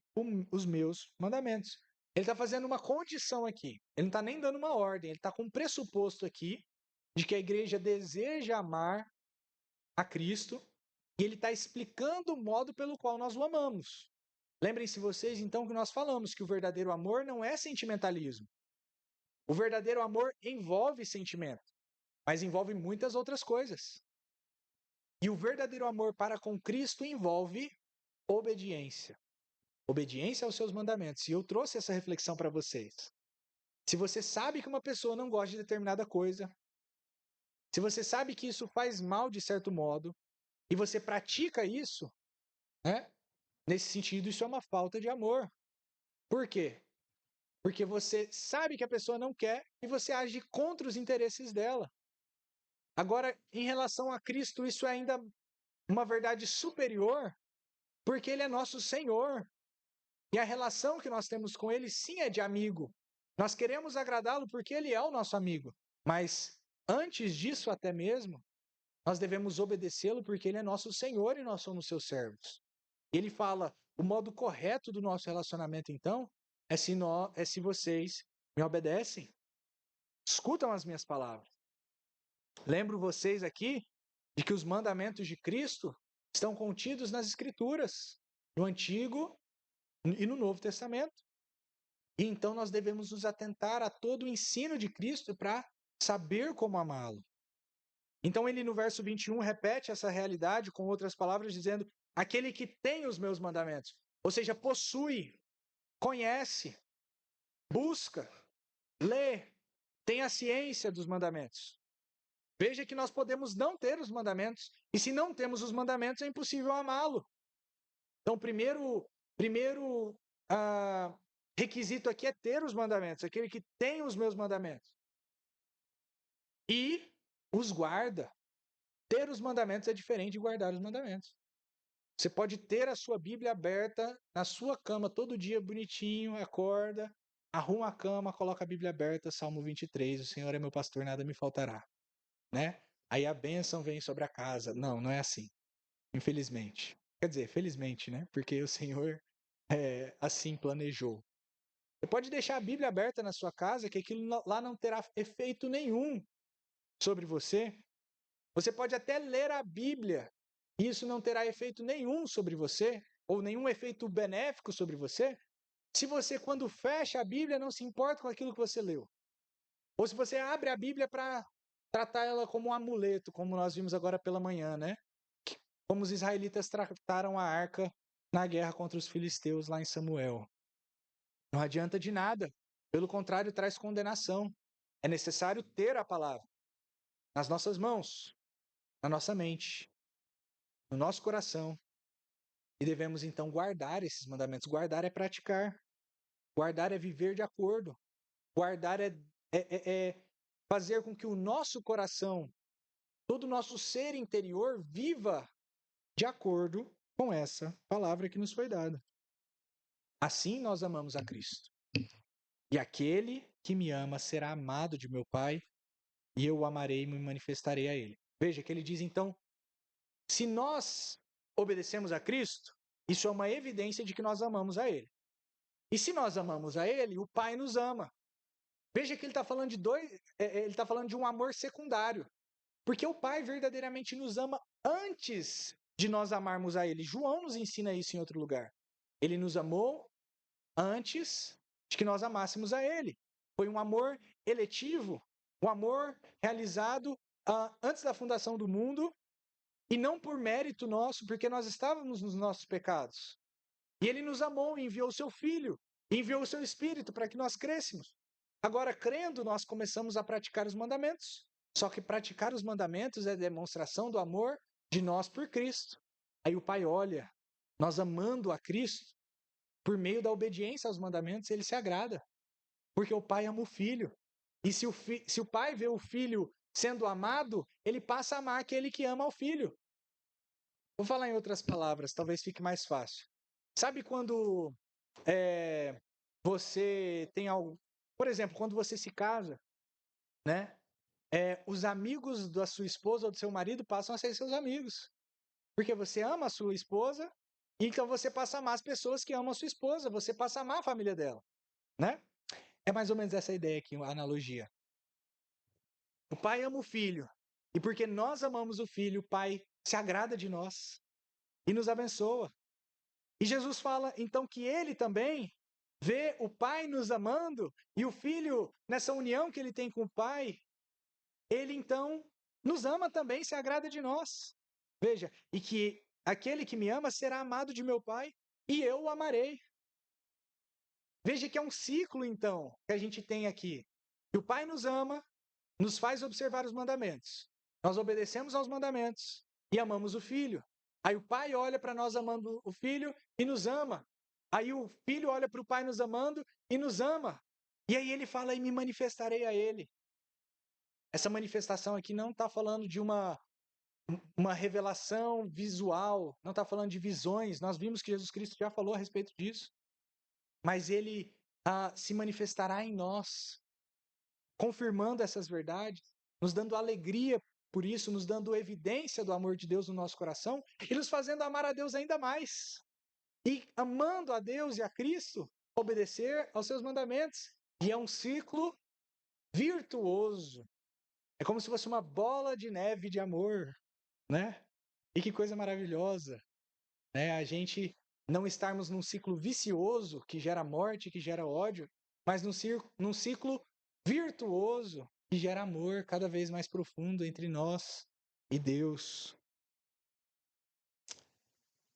Speaker 1: os meus mandamentos. Ele está fazendo uma condição aqui. Ele não está nem dando uma ordem. Ele está com um pressuposto aqui de que a igreja deseja amar a Cristo e ele está explicando o modo pelo qual nós o amamos. Lembrem-se vocês, então, que nós falamos que o verdadeiro amor não é sentimentalismo. O verdadeiro amor envolve sentimento, mas envolve muitas outras coisas. E o verdadeiro amor para com Cristo envolve obediência. Obediência aos seus mandamentos. E eu trouxe essa reflexão para vocês. Se você sabe que uma pessoa não gosta de determinada coisa, se você sabe que isso faz mal de certo modo, e você pratica isso, né? Nesse sentido, isso é uma falta de amor. Por quê? Porque você sabe que a pessoa não quer e você age contra os interesses dela. Agora, em relação a Cristo, isso é ainda uma verdade superior, porque Ele é nosso Senhor. E a relação que nós temos com Ele, sim, é de amigo. Nós queremos agradá-lo porque Ele é o nosso amigo. Mas, antes disso até mesmo, nós devemos obedecê-lo porque Ele é nosso Senhor e nós somos seus servos. Ele fala, o modo correto do nosso relacionamento, então, é se vocês me obedecem, escutam as minhas palavras. Lembro vocês aqui de que os mandamentos de Cristo estão contidos nas Escrituras, no Antigo e no Novo Testamento. E então nós devemos nos atentar a todo o ensino de Cristo para saber como amá-lo. Então ele no verso 21 repete essa realidade com outras palavras, dizendo, aquele que tem os meus mandamentos, ou seja, possui, conhece, busca, lê, tem a ciência dos mandamentos. Veja que nós podemos não ter os mandamentos, e se não temos os mandamentos, é impossível amá-lo. Então, primeiro requisito aqui é ter os mandamentos, aquele que tem os meus mandamentos. E os guarda. Ter os mandamentos é diferente de guardar os mandamentos. Você pode ter a sua Bíblia aberta na sua cama todo dia, bonitinho, acorda, arruma a cama, coloca a Bíblia aberta, Salmo 23, o Senhor é meu pastor, nada me faltará. Né? Aí a bênção vem sobre a casa. Não, não é assim. Infelizmente. Quer dizer, felizmente, né? Porque o Senhor assim planejou. Você pode deixar a Bíblia aberta na sua casa, que aquilo lá não terá efeito nenhum sobre você. Você pode até ler a Bíblia, e isso não terá efeito nenhum sobre você, ou nenhum efeito benéfico sobre você, se você, quando fecha a Bíblia, não se importa com aquilo que você leu. Ou se você abre a Bíblia para tratar ela como um amuleto, como nós vimos agora pela manhã, né? Como os israelitas trataram a arca na guerra contra os filisteus lá em Samuel. Não adianta de nada. Pelo contrário, traz condenação. É necessário ter a palavra nas nossas mãos, na nossa mente, no nosso coração. E devemos então guardar esses mandamentos. Guardar é praticar. Guardar é viver de acordo. Guardar é fazer com que o nosso coração, todo o nosso ser interior, viva de acordo com essa palavra que nos foi dada. Assim nós amamos a Cristo. E aquele que me ama será amado de meu Pai, e eu o amarei e me manifestarei a ele. Veja que ele diz então, se nós obedecemos a Cristo, isso é uma evidência de que nós amamos a ele. E se nós amamos a ele, o Pai nos ama. Veja que ele está falando ele está falando de um amor secundário. Porque o Pai verdadeiramente nos ama antes de nós amarmos a ele. João nos ensina isso em outro lugar. Ele nos amou antes de que nós amássemos a ele. Foi um amor eletivo, um amor realizado antes da fundação do mundo e não por mérito nosso, porque nós estávamos nos nossos pecados. E ele nos amou e enviou o seu Filho, enviou o seu Espírito para que nós crescêssemos. Agora, crendo, nós começamos a praticar os mandamentos. Só que praticar os mandamentos é demonstração do amor de nós por Cristo. Aí o Pai olha, nós amando a Cristo, por meio da obediência aos mandamentos, ele se agrada. Porque o Pai ama o Filho. E se o Pai vê o Filho sendo amado, ele passa a amar aquele que ama o Filho. Vou falar em outras palavras, talvez fique mais fácil. Sabe quando você tem algo... Por exemplo, quando você se casa, né? Os amigos da sua esposa ou do seu marido passam a ser seus amigos. Porque você ama a sua esposa, então você passa a amar as pessoas que amam a sua esposa, você passa a amar a família dela, né? É mais ou menos essa ideia aqui, uma analogia. O pai ama o filho, e porque nós amamos o filho, o pai se agrada de nós e nos abençoa. E Jesus fala, então, que ele também vê o pai nos amando e o filho, nessa união que ele tem com o pai, ele então nos ama também, se agrada de nós. Veja, e que aquele que me ama será amado de meu Pai, e eu o amarei. Veja que é um ciclo, então, que a gente tem aqui. Que o Pai nos ama, nos faz observar os mandamentos. Nós obedecemos aos mandamentos e amamos o Filho. Aí o Pai olha para nós amando o Filho e nos ama. Aí o Filho olha para o Pai nos amando e nos ama. E aí ele fala, e me manifestarei a Ele. Essa manifestação aqui não está falando de uma revelação visual, não está falando de visões. Nós vimos que Jesus Cristo já falou a respeito disso. Mas Ele se manifestará em nós, confirmando essas verdades, nos dando alegria por isso, nos dando evidência do amor de Deus no nosso coração e nos fazendo amar a Deus ainda mais. E amando a Deus e a Cristo, obedecer aos seus mandamentos. E é um ciclo virtuoso. É como se fosse uma bola de neve de amor, né? E que coisa maravilhosa, né? A gente não estarmos num ciclo vicioso que gera morte, que gera ódio, mas num ciclo virtuoso que gera amor cada vez mais profundo entre nós e Deus.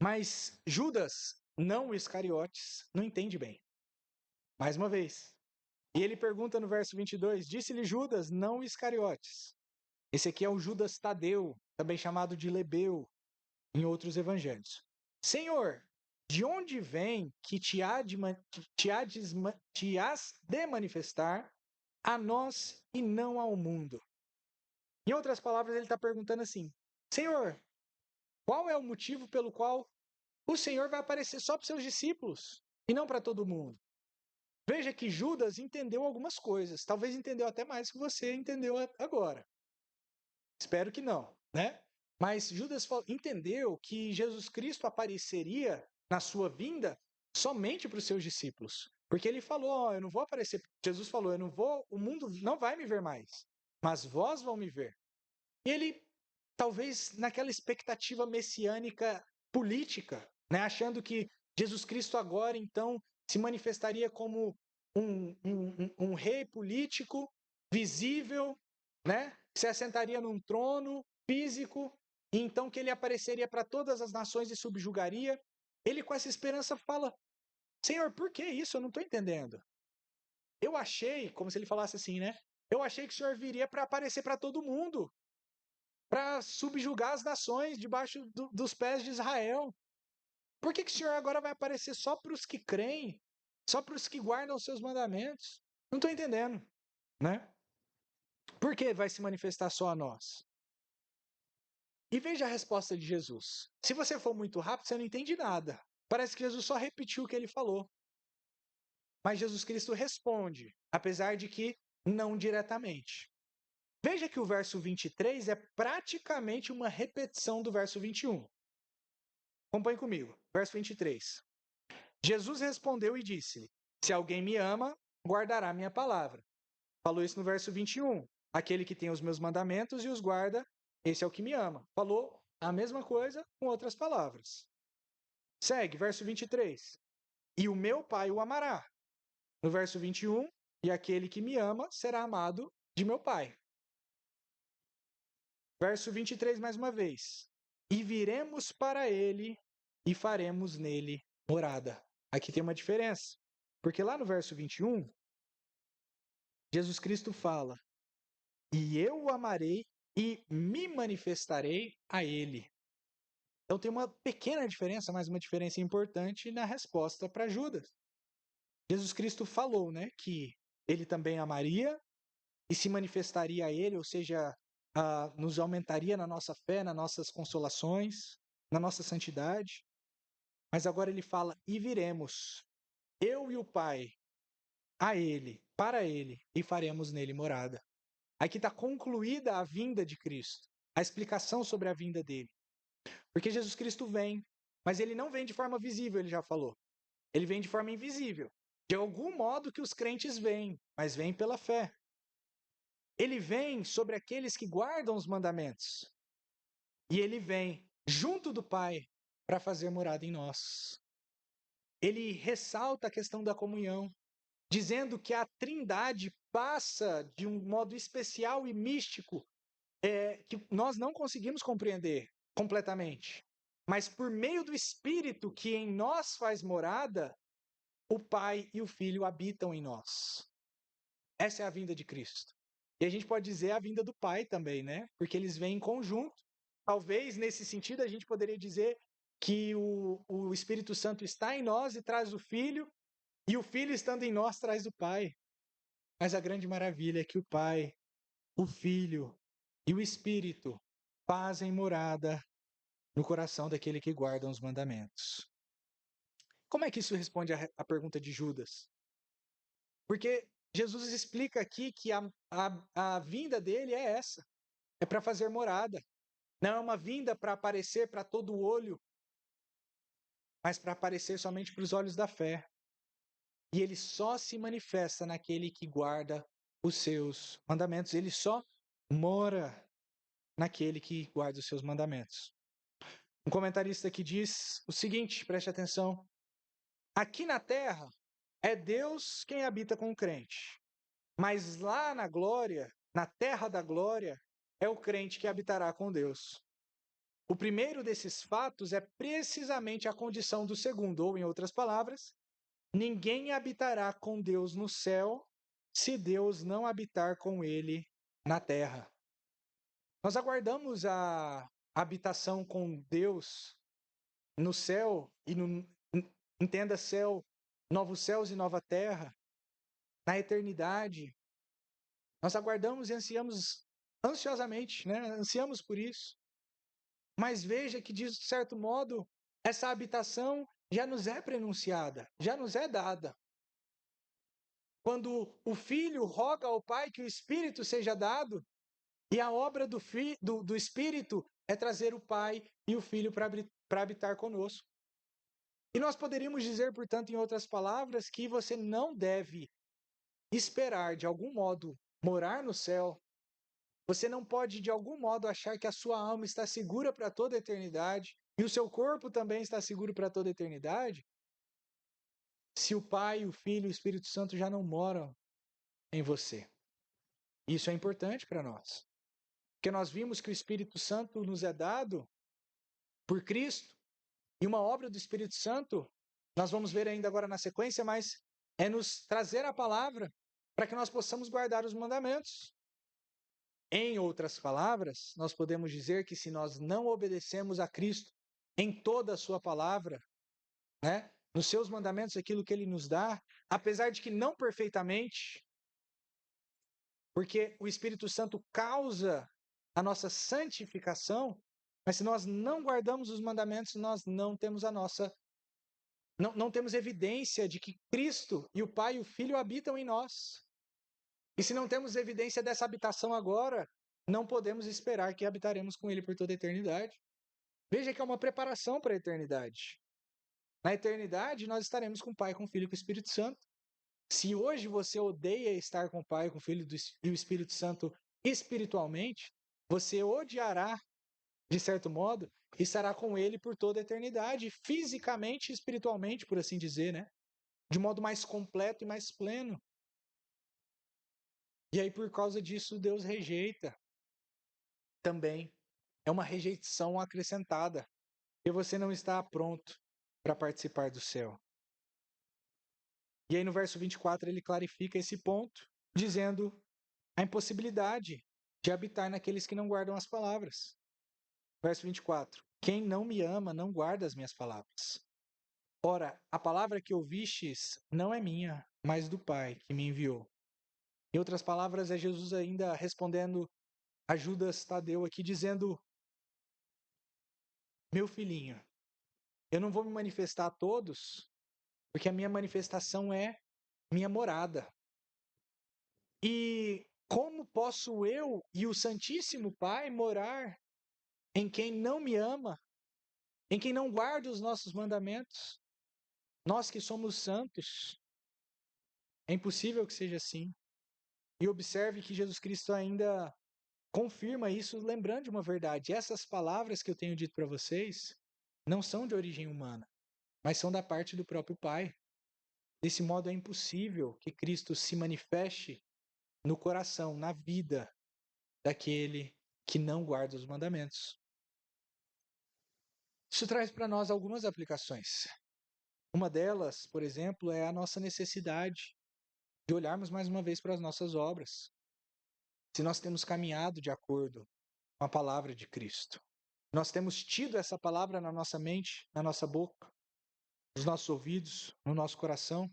Speaker 1: Mas Judas, não o Iscariotes, não entende bem. Mais uma vez. E ele pergunta no verso 22, disse-lhe Judas, não o Iscariotes. Esse aqui é o Judas Tadeu, também chamado de Lebeu, em outros evangelhos. Senhor, de onde vem que te has de manifestar a nós e não ao mundo? Em outras palavras, ele está perguntando assim, Senhor, qual é o motivo pelo qual o Senhor vai aparecer só para os seus discípulos e não para todo mundo? Veja que Judas entendeu algumas coisas, talvez entendeu até mais que você entendeu agora. Espero que não, né? Mas Judas entendeu que Jesus Cristo apareceria na sua vinda somente para os seus discípulos. Porque ele falou, eu não vou aparecer, Jesus falou, eu não vou, o mundo não vai me ver mais, mas vós vão me ver. E ele, talvez naquela expectativa messiânica política, né, achando que Jesus Cristo agora, então, se manifestaria como um rei político visível, né, que se assentaria num trono físico, e então que ele apareceria para todas as nações e subjugaria. Ele, com essa esperança, fala: Senhor, por que isso? Eu não estou entendendo. Eu achei, como se ele falasse assim, né? Eu achei que o Senhor viria para aparecer para todo mundo, para subjugar as nações debaixo dos pés de Israel. Por que o Senhor agora vai aparecer só para os que creem, só para os que guardam os seus mandamentos? Não estou entendendo, né? Por que vai se manifestar só a nós? E veja a resposta de Jesus. Se você for muito rápido, você não entende nada. Parece que Jesus só repetiu o que ele falou. Mas Jesus Cristo responde, apesar de que não diretamente. Veja que o verso 23 é praticamente uma repetição do verso 21. Acompanhe comigo. Verso 23. Jesus respondeu e disse-lhe: Se alguém me ama, guardará minha palavra. Falou isso no verso 21. Aquele que tem os meus mandamentos e os guarda, esse é o que me ama. Falou a mesma coisa com outras palavras. Segue, verso 23. E o meu Pai o amará. No verso 21, e aquele que me ama será amado de meu Pai. Verso 23, mais uma vez. E viremos para ele e faremos nele morada. Aqui tem uma diferença. Porque lá no verso 21, Jesus Cristo fala: E eu o amarei e me manifestarei a ele. Então tem uma pequena diferença, mas uma diferença importante na resposta para Judas. Jesus Cristo falou, né, que ele também amaria e se manifestaria a ele, ou seja, nos aumentaria na nossa fé, nas nossas consolações, na nossa santidade. Mas agora ele fala: e viremos, eu e o Pai, a ele, para ele, e faremos nele morada. Aqui está concluída a vinda de Cristo, a explicação sobre a vinda dele. Porque Jesus Cristo vem, mas ele não vem de forma visível, ele já falou. Ele vem de forma invisível. De algum modo que os crentes vêm, mas vêm pela fé. Ele vem sobre aqueles que guardam os mandamentos. E ele vem junto do Pai para fazer morada em nós. Ele ressalta a questão da comunhão, dizendo que a Trindade passa de um modo especial e místico que nós não conseguimos compreender completamente. mas por meio do Espírito que em nós faz morada, o Pai e o Filho habitam em nós. Essa é a vinda de Cristo. E a gente pode dizer a vinda do Pai também, né? Porque eles vêm em conjunto. Talvez, nesse sentido, a gente poderia dizer que o Espírito Santo está em nós e traz o Filho, e o Filho estando em nós traz o Pai. Mas a grande maravilha é que o Pai, o Filho e o Espírito fazem morada no coração daquele que guarda os mandamentos. Como é que isso responde à pergunta de Judas? Porque Jesus explica aqui que a vinda dele é essa, é para fazer morada. Não é uma vinda para aparecer para todo o olho, mas para aparecer somente para os olhos da fé. E ele só se manifesta naquele que guarda os seus mandamentos. Ele só mora naquele que guarda os seus mandamentos. Um comentarista aqui diz o seguinte, preste atenção. Aqui na terra, é Deus quem habita com o crente. Mas lá na glória, na terra da glória, é o crente que habitará com Deus. O primeiro desses fatos é precisamente a condição do segundo, ou em outras palavras, ninguém habitará com Deus no céu se Deus não habitar com ele na terra. Nós aguardamos a habitação com Deus no céu, e entenda céu, novos céus e nova terra, na eternidade. Nós aguardamos e ansiamos ansiosamente, né? Ansiamos por isso. Mas veja que, de certo modo, essa habitação já nos é prenunciada, já nos é dada. Quando o Filho roga ao Pai que o Espírito seja dado, e a obra do Espírito é trazer o Pai e o Filho para habitar conosco. E nós poderíamos dizer, portanto, em outras palavras, que você não deve esperar, de algum modo, morar no céu. Você não pode, de algum modo, achar que a sua alma está segura para toda a eternidade e o seu corpo também está seguro para toda a eternidade, se o Pai, o Filho e o Espírito Santo já não moram em você. Isso é importante para nós. Porque nós vimos que o Espírito Santo nos é dado por Cristo, e uma obra do Espírito Santo, nós vamos ver ainda agora na sequência, mas é nos trazer a palavra para que nós possamos guardar os mandamentos. Em outras palavras, nós podemos dizer que se nós não obedecemos a Cristo em toda a sua palavra, né, nos seus mandamentos, aquilo que ele nos dá, apesar de que não perfeitamente, porque o Espírito Santo causa a nossa santificação, mas se nós não guardamos os mandamentos, nós não temos não temos evidência de que Cristo e o Pai e o Filho habitam em nós. E se não temos evidência dessa habitação agora, não podemos esperar que habitaremos com Ele por toda a eternidade. Veja que é uma preparação para a eternidade. Na eternidade, nós estaremos com o Pai, com o Filho e com o Espírito Santo. Se hoje você odeia estar com o Pai, com o Filho e o Espírito Santo espiritualmente, você odiará, de certo modo, e estará com Ele por toda a eternidade, fisicamente e espiritualmente, por assim dizer, né? De modo mais completo e mais pleno. E aí, por causa disso, Deus rejeita também. É uma rejeição acrescentada, porque você não está pronto para participar do céu. E aí, no verso 24, ele clarifica esse ponto, dizendo a impossibilidade de habitar naqueles que não guardam as palavras. Verso 24: quem não me ama não guarda as minhas palavras. Ora, a palavra que ouvistes não é minha, mas do Pai que me enviou. Em outras palavras, é Jesus ainda respondendo a Judas Tadeu aqui, dizendo: meu filhinho, eu não vou me manifestar a todos, porque a minha manifestação é minha morada. E como posso eu e o Santíssimo Pai morar em quem não me ama, em quem não guarda os nossos mandamentos? Nós que somos santos, é impossível que seja assim. E observe que Jesus Cristo ainda confirma isso, lembrando de uma verdade: essas palavras que eu tenho dito para vocês não são de origem humana, mas são da parte do próprio Pai. Desse modo, é impossível que Cristo se manifeste no coração, na vida daquele que não guarda os mandamentos. Isso traz para nós algumas aplicações. Uma delas, por exemplo, é a nossa necessidade de olharmos mais uma vez para as nossas obras. Se nós temos caminhado de acordo com a palavra de Cristo, nós temos tido essa palavra na nossa mente, na nossa boca, nos nossos ouvidos, no nosso coração,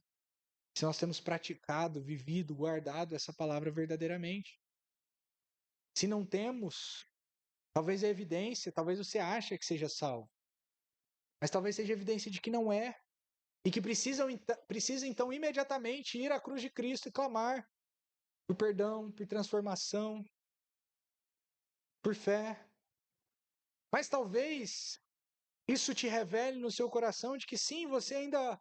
Speaker 1: se nós temos praticado, vivido, guardado essa palavra verdadeiramente. Se não temos, talvez é evidência, talvez você ache que seja salvo, mas talvez seja evidência de que não é, e que precisa então imediatamente ir à cruz de Cristo e clamar por perdão, por transformação, por fé. Mas talvez isso te revele no seu coração de que sim, você ainda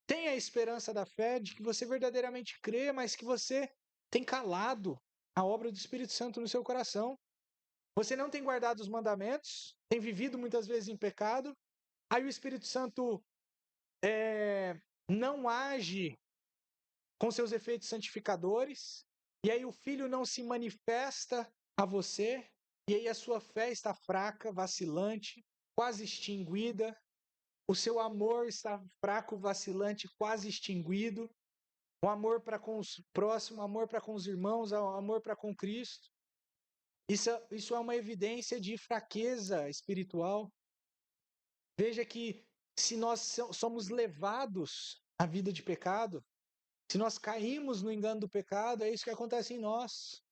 Speaker 1: tem a esperança da fé, de que você verdadeiramente crê, mas que você tem calado a obra do Espírito Santo no seu coração. Você não tem guardado os mandamentos, tem vivido muitas vezes em pecado, aí o Espírito Santo não age com seus efeitos santificadores, e aí o Filho não se manifesta a você, e aí a sua fé está fraca, vacilante, quase extinguida, o seu amor está fraco, vacilante, quase extinguido, o amor para com os próximos, o amor para com os irmãos, o amor para com Cristo. Isso é uma evidência de fraqueza espiritual. Veja que se nós somos levados à vida de pecado, se nós caímos no engano do pecado, é isso que acontece em nós.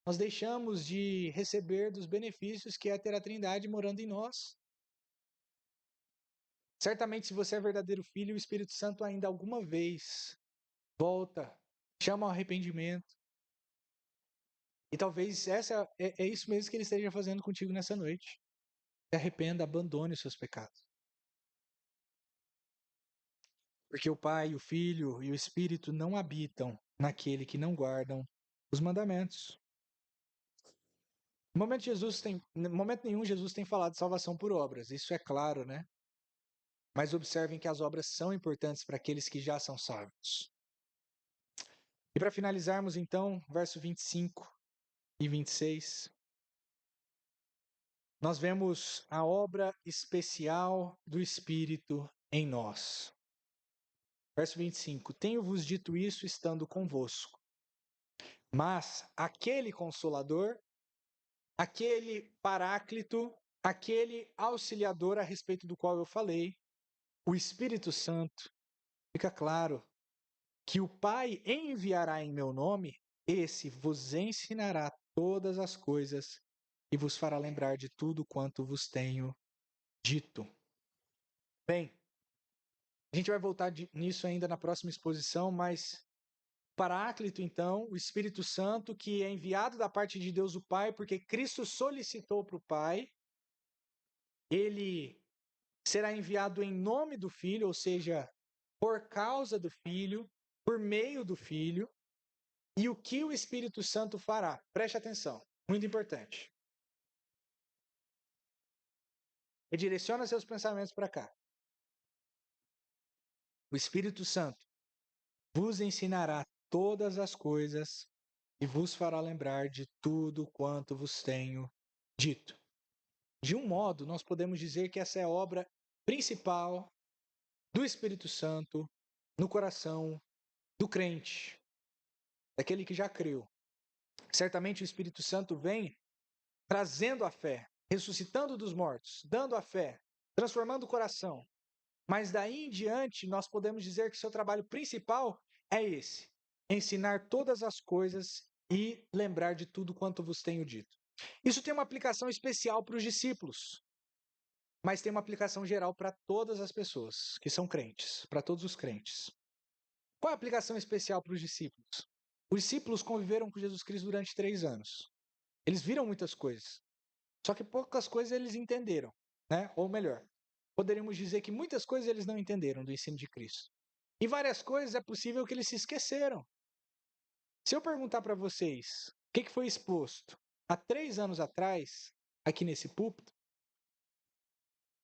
Speaker 1: Nós deixamos de receber dos benefícios que é ter a Trindade morando em nós. Certamente, se você é verdadeiro filho, o Espírito Santo ainda alguma vez volta, chama ao arrependimento. E talvez é isso mesmo que ele esteja fazendo contigo nessa noite. Se arrependa, abandone os seus pecados. Porque o Pai, o Filho e o Espírito não habitam naquele que não guardam os mandamentos. Em momento nenhum Jesus tem falado de salvação por obras, isso é claro, né? Mas observem que as obras são importantes para aqueles que já são salvos. E para finalizarmos então, verso 25 e 26, nós vemos a obra especial do Espírito em nós. Verso 25: Tenho-vos dito isso estando convosco, mas aquele Consolador, aquele Paráclito, aquele Auxiliador a respeito do qual eu falei, o Espírito Santo, fica claro que o Pai enviará em meu nome, esse vos ensinará todas as coisas e vos fará lembrar de tudo quanto vos tenho dito. Bem, a gente vai voltar nisso ainda na próxima exposição, mas Paráclito, então, o Espírito Santo, que é enviado da parte de Deus o Pai, porque Cristo solicitou para o Pai, ele será enviado em nome do Filho, ou seja, por causa do Filho, por meio do Filho. E o que o Espírito Santo fará? Preste atenção, muito importante. Redireciona seus pensamentos para cá. O Espírito Santo vos ensinará todas as coisas e vos fará lembrar de tudo quanto vos tenho dito. De um modo, nós podemos dizer que essa é a obra principal do Espírito Santo no coração do crente, daquele que já creu. Certamente o Espírito Santo vem trazendo a fé, ressuscitando dos mortos, dando a fé, transformando o coração. Mas daí em diante, nós podemos dizer que seu trabalho principal é esse: ensinar todas as coisas e lembrar de tudo quanto vos tenho dito. Isso tem uma aplicação especial para os discípulos, mas tem uma aplicação geral para todas as pessoas que são crentes, para todos os crentes. Qual é a aplicação especial para os discípulos? Os discípulos conviveram com Jesus Cristo durante 3 anos. Eles viram muitas coisas, só que poucas coisas eles entenderam, né? Ou melhor, poderíamos dizer que muitas coisas eles não entenderam do ensino de Cristo. E várias coisas é possível que eles se esqueceram. Se eu perguntar para vocês o que foi exposto há 3 anos atrás, aqui nesse púlpito,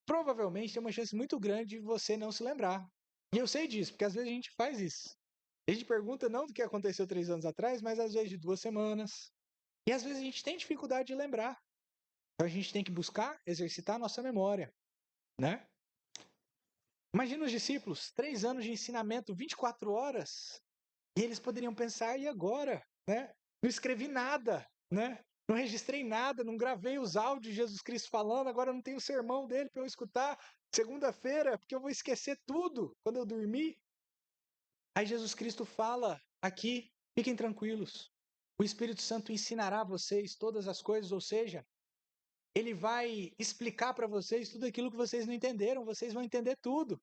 Speaker 1: provavelmente tem uma chance muito grande de você não se lembrar. E eu sei disso, porque às vezes a gente faz isso. A gente pergunta não do que aconteceu 3 anos atrás, mas às vezes de 2 semanas. E às vezes a gente tem dificuldade de lembrar. Então a gente tem que buscar exercitar a nossa memória. né? Imagina os discípulos, 3 anos de ensinamento, 24 horas, e eles poderiam pensar, e agora? Né? Não escrevi nada, né? Não registrei nada, não gravei os áudios de Jesus Cristo falando, agora não tenho o sermão dele para eu escutar segunda-feira, porque eu vou esquecer tudo quando eu dormir. Aí Jesus Cristo fala aqui, fiquem tranquilos, o Espírito Santo ensinará a vocês todas as coisas, ou seja, ele vai explicar para vocês tudo aquilo que vocês não entenderam, vocês vão entender tudo.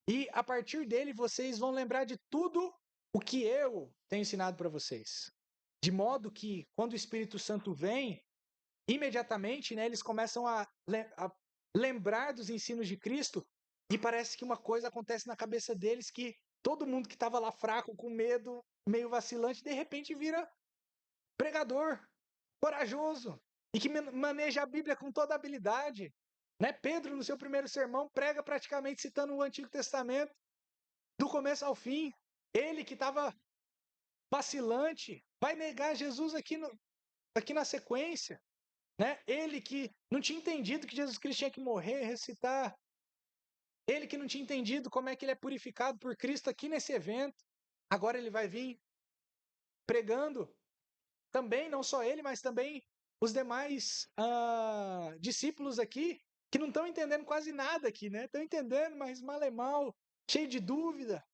Speaker 1: E a partir dele vocês vão lembrar de tudo o que eu tenho ensinado para vocês. De modo que quando o Espírito Santo vem, imediatamente, né, eles começam a lembrar dos ensinos de Cristo e parece que uma coisa acontece na cabeça deles que todo mundo que estava lá fraco, com medo, meio vacilante, de repente vira pregador, corajoso e que maneja a Bíblia com toda a habilidade. Né? Pedro, no seu primeiro sermão, prega praticamente citando o Antigo Testamento, do começo ao fim. Ele que estava vacilante, vai negar Jesus aqui na sequência. Né? Ele que não tinha entendido que Jesus Cristo tinha que morrer, ressuscitar. Ele que não tinha entendido como é que ele é purificado por Cristo aqui nesse evento. Agora ele vai vir pregando. Também, não só ele, mas também os demais discípulos aqui, que não estão entendendo quase nada aqui, né? Estão entendendo, mas mal é mal, cheio de dúvida.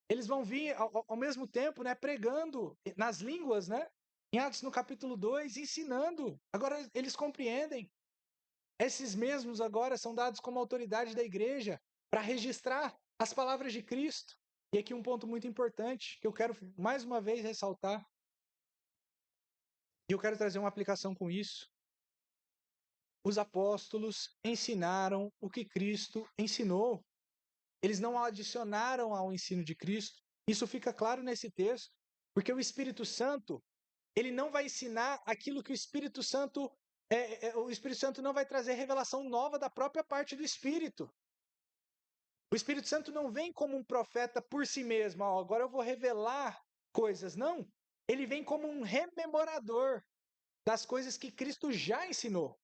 Speaker 1: Eles vão vir ao mesmo tempo, né, pregando nas línguas, né? Em Atos no capítulo 2, ensinando. Agora eles compreendem. Esses mesmos agora são dados como autoridade da igreja para registrar as palavras de Cristo. E aqui um ponto muito importante que eu quero mais uma vez ressaltar. E eu quero trazer uma aplicação com isso. Os apóstolos ensinaram o que Cristo ensinou. Eles não adicionaram ao ensino de Cristo. Isso fica claro nesse texto, porque o Espírito Santo, ele não vai ensinar aquilo que o Espírito Santo o Espírito Santo não vai trazer revelação nova da própria parte do Espírito. O Espírito Santo não vem como um profeta por si mesmo, agora eu vou revelar coisas. Não, ele vem como um rememorador das coisas que Cristo já ensinou.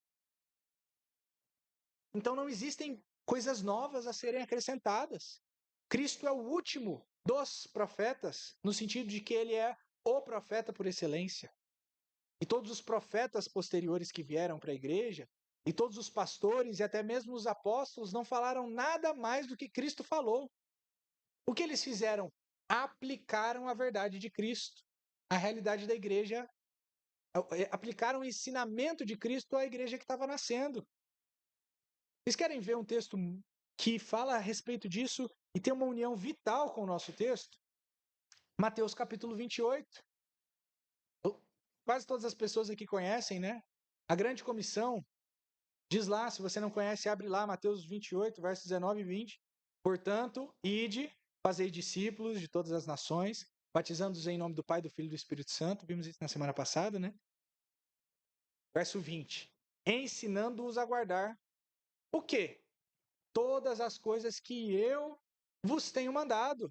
Speaker 1: Então não existem coisas novas a serem acrescentadas. Cristo é o último dos profetas, no sentido de que ele é o profeta por excelência. E todos os profetas posteriores que vieram para a igreja, e todos os pastores e até mesmo os apóstolos não falaram nada mais do que Cristo falou. O que eles fizeram? Aplicaram a verdade de Cristo. A realidade da igreja, aplicaram o ensinamento de Cristo à igreja que estava nascendo. Vocês querem ver um texto que fala a respeito disso e tem uma união vital com o nosso texto? Mateus capítulo 28. Quase todas as pessoas aqui conhecem, né? A grande comissão diz lá, se você não conhece, abre lá, Mateus 28, versos 19 e 20. Portanto, ide, fazei discípulos de todas as nações, batizando-os em nome do Pai, do Filho e do Espírito Santo. Vimos isso na semana passada, né? Verso 20. Ensinando-os a guardar o quê? Todas as coisas que eu vos tenho mandado.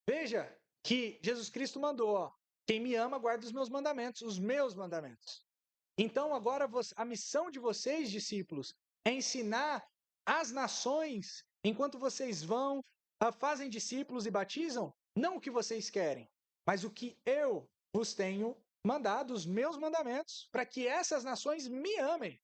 Speaker 1: Veja que Jesus Cristo mandou, ó, quem me ama guarda os meus mandamentos. Então agora a missão de vocês, discípulos, é ensinar as nações, enquanto vocês vão, fazem discípulos e batizam, não o que vocês querem, mas o que eu vos tenho mandado, os meus mandamentos, para que essas nações me amem.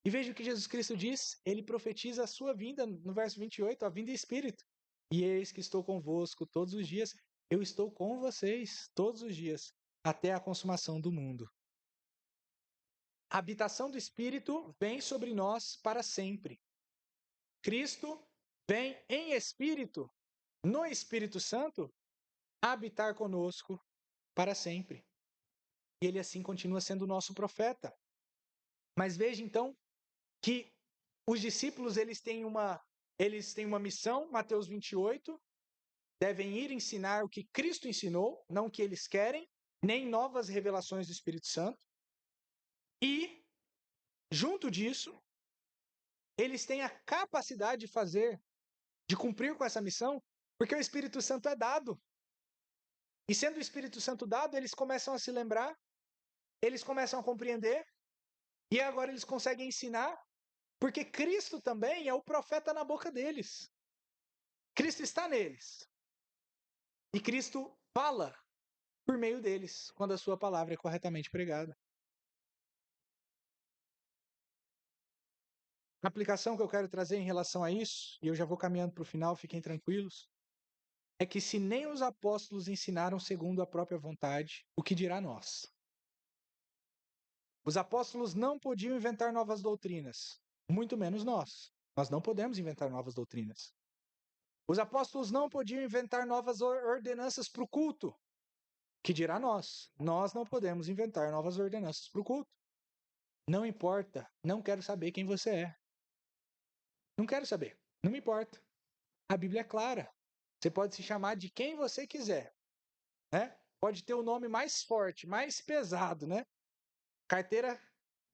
Speaker 1: E veja o que Jesus Cristo diz, ele profetiza a sua vinda, no verso 28, a vinda em espírito. E eis que estou convosco todos os dias, eu estou com vocês todos os dias, até a consumação do mundo. A habitação do Espírito vem sobre nós para sempre. Cristo vem em Espírito, no Espírito Santo, habitar conosco para sempre. E ele assim continua sendo o nosso profeta. Mas veja então que os discípulos eles têm uma missão, Mateus 28, devem ir ensinar o que Cristo ensinou, não o que eles querem, nem novas revelações do Espírito Santo. E, junto disso, eles têm a capacidade de cumprir com essa missão, porque o Espírito Santo é dado. E sendo o Espírito Santo dado, eles começam a se lembrar, eles começam a compreender, e agora eles conseguem ensinar Porque Cristo também é o profeta na boca deles. Cristo está neles. E Cristo fala por meio deles, quando a sua palavra é corretamente pregada. A aplicação que eu quero trazer em relação a isso, e eu já vou caminhando para o final, fiquem tranquilos, é que se nem os apóstolos ensinaram segundo a própria vontade, o que dirá nós? Os apóstolos não podiam inventar novas doutrinas, muito menos nós. Nós não podemos inventar novas doutrinas. Os apóstolos não podiam inventar novas ordenanças para o culto, que dirá nós. Nós não podemos inventar novas ordenanças para o culto. Não importa, não quero saber quem você é. Não quero saber, não me importa. A Bíblia é clara. Você pode se chamar de quem você quiser, né? Pode ter o nome mais forte, mais pesado, né? Carteira,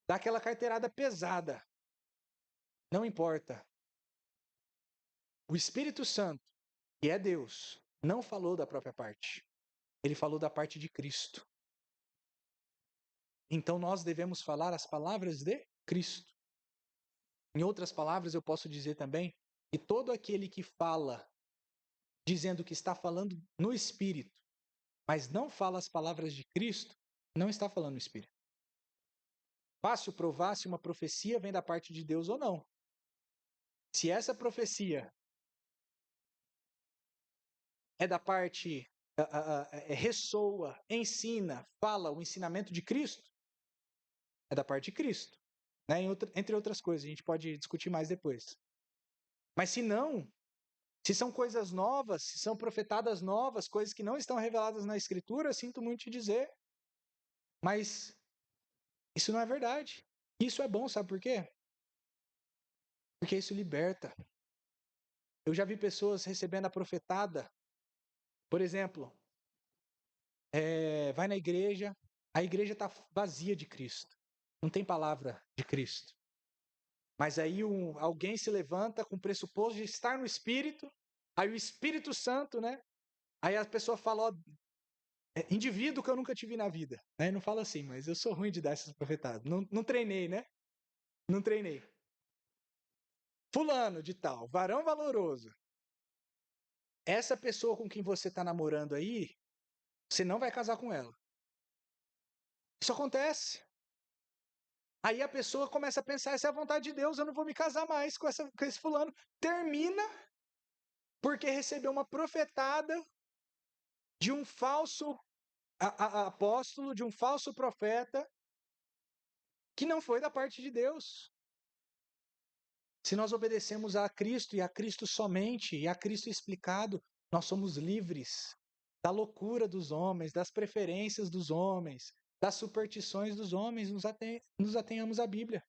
Speaker 1: dá aquela carteirada pesada. Não importa. O Espírito Santo, que é Deus, não falou da própria parte. Ele falou da parte de Cristo. Então nós devemos falar as palavras de Cristo. Em outras palavras, eu posso dizer também que todo aquele que fala dizendo que está falando no Espírito, mas não fala as palavras de Cristo, não está falando no Espírito. Fácil provar se uma profecia vem da parte de Deus ou não. Se essa profecia é da parte, ressoa, ensina, fala o ensinamento de Cristo, é da parte de Cristo. Né? Entre outras coisas, a gente pode discutir mais depois. Mas se não, se são coisas novas, se são profetadas novas, coisas que não estão reveladas na Escritura, sinto muito te dizer, mas isso não é verdade. Isso é bom, sabe por quê? Porque isso liberta. Eu já vi pessoas recebendo a profetada, por exemplo, vai na igreja, a igreja está vazia de Cristo, não tem palavra de Cristo. Mas aí alguém se levanta com o pressuposto de estar no Espírito, aí o Espírito Santo, né? Aí a pessoa fala, ó, indivíduo que eu nunca tive na vida. Né? Não fala assim, mas eu sou ruim de dar essas profetadas. Não treinei, né? Não treinei. Fulano de tal, varão valoroso. Essa pessoa com quem você está namorando aí, você não vai casar com ela. Isso acontece. Aí a pessoa começa a pensar, essa é a vontade de Deus, eu não vou me casar mais com esse fulano. Termina porque recebeu uma profetada de um falso apóstolo, de um falso profeta, que não foi da parte de Deus. Se nós obedecemos a Cristo e a Cristo somente, e a Cristo explicado, nós somos livres da loucura dos homens, das preferências dos homens, das superstições dos homens, nos atenhamos à Bíblia.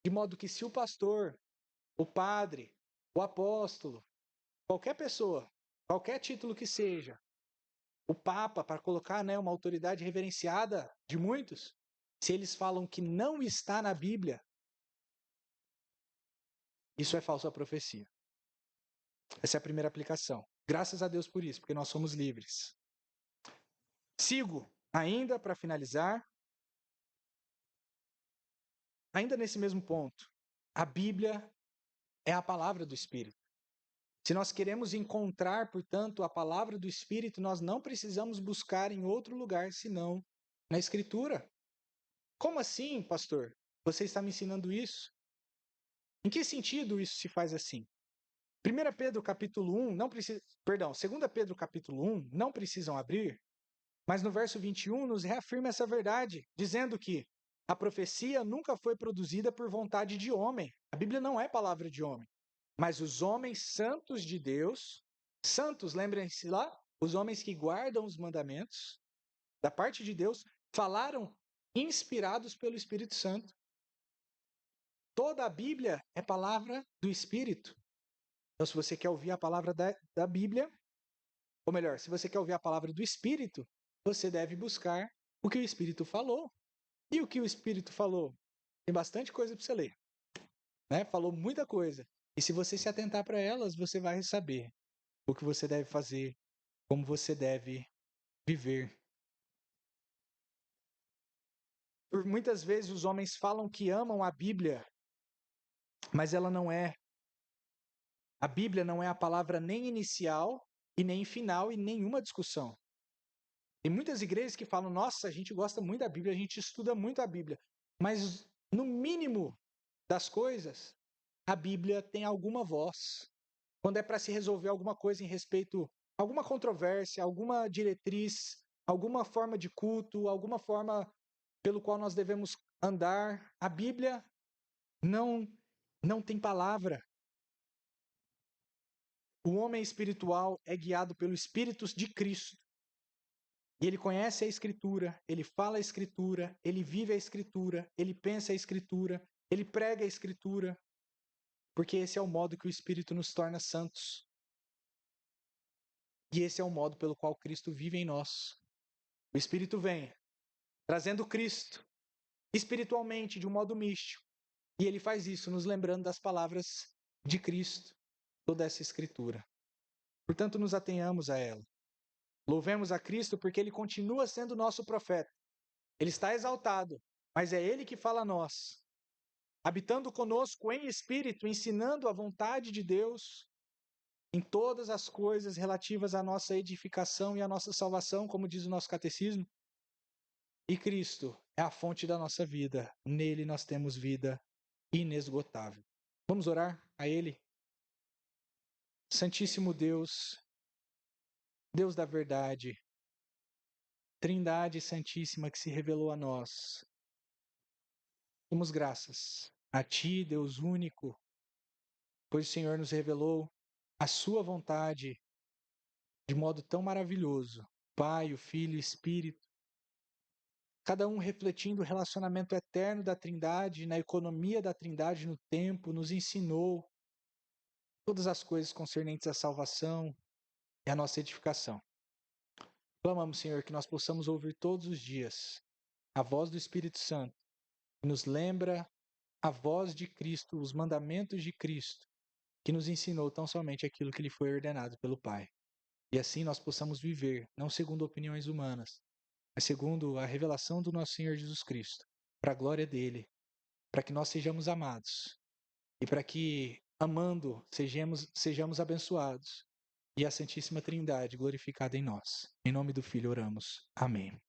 Speaker 1: De modo que se o pastor, o padre, o apóstolo, qualquer pessoa, qualquer título que seja, o Papa, para colocar, né, uma autoridade reverenciada de muitos, se eles falam que não está na Bíblia, isso é falsa profecia. Essa é a primeira aplicação. Graças a Deus por isso, porque nós somos livres. Sigo ainda para finalizar. Ainda nesse mesmo ponto. A Bíblia é a palavra do Espírito. Se nós queremos encontrar, portanto, a palavra do Espírito, nós não precisamos buscar em outro lugar senão na Escritura. Como assim, pastor? Você está me ensinando isso? Em que sentido isso se faz assim? 1 Pedro capítulo 1, não precisa, perdão, 2 Pedro capítulo 1, não precisam abrir, mas no verso 21 nos reafirma essa verdade, dizendo que a profecia nunca foi produzida por vontade de homem. A Bíblia não é palavra de homem. Mas os homens santos de Deus, santos, lembrem-se lá, os homens que guardam os mandamentos da parte de Deus, falaram inspirados pelo Espírito Santo. Toda a Bíblia é palavra do Espírito. Então, se você quer ouvir a palavra da Bíblia, ou melhor, se você quer ouvir a palavra do Espírito, você deve buscar o que o Espírito falou. E o que o Espírito falou? Tem bastante coisa para você ler. Né? Falou muita coisa. E se você se atentar para elas, você vai saber o que você deve fazer, como você deve viver. Por muitas vezes os homens falam que amam a Bíblia, mas ela não é. A Bíblia não é a palavra nem inicial e nem final em nenhuma discussão. Tem muitas igrejas que falam, nossa, a gente gosta muito da Bíblia, a gente estuda muito a Bíblia. Mas, no mínimo das coisas, a Bíblia tem alguma voz. Quando é para se resolver alguma coisa em respeito a alguma controvérsia, alguma diretriz, alguma forma de culto, alguma forma pelo qual nós devemos andar, a Bíblia não, não tem palavra. O homem espiritual é guiado pelo Espírito de Cristo. E ele conhece a Escritura, ele fala a Escritura, ele vive a Escritura, ele pensa a Escritura, ele prega a Escritura, porque esse é o modo que o Espírito nos torna santos. E esse é o modo pelo qual Cristo vive em nós. O Espírito vem trazendo Cristo espiritualmente, de um modo místico. E ele faz isso nos lembrando das palavras de Cristo, toda essa Escritura. Portanto, nos atenhamos a ela. Louvemos a Cristo porque ele continua sendo nosso profeta. Ele está exaltado, mas é ele que fala a nós, habitando conosco em espírito, ensinando a vontade de Deus em todas as coisas relativas à nossa edificação e à nossa salvação, como diz o nosso catecismo. E Cristo é a fonte da nossa vida. Nele nós temos vida inesgotável. Vamos orar a Ele? Santíssimo Deus, Deus da verdade, Trindade Santíssima que se revelou a nós, damos graças a Ti, Deus único, pois o Senhor nos revelou a Sua vontade de modo tão maravilhoso. Pai, o Filho e o Espírito, cada um refletindo o relacionamento eterno da Trindade, na economia da Trindade no tempo, nos ensinou todas as coisas concernentes à salvação e à nossa edificação. Clamamos, Senhor, que nós possamos ouvir todos os dias a voz do Espírito Santo, que nos lembra a voz de Cristo, os mandamentos de Cristo, que nos ensinou tão somente aquilo que lhe foi ordenado pelo Pai. E assim nós possamos viver, não segundo opiniões humanas, mas segundo a revelação do nosso Senhor Jesus Cristo, para a glória dele, para que nós sejamos amados e para que, amando, sejamos abençoados e a Santíssima Trindade glorificada em nós. Em nome do Filho oramos. Amém.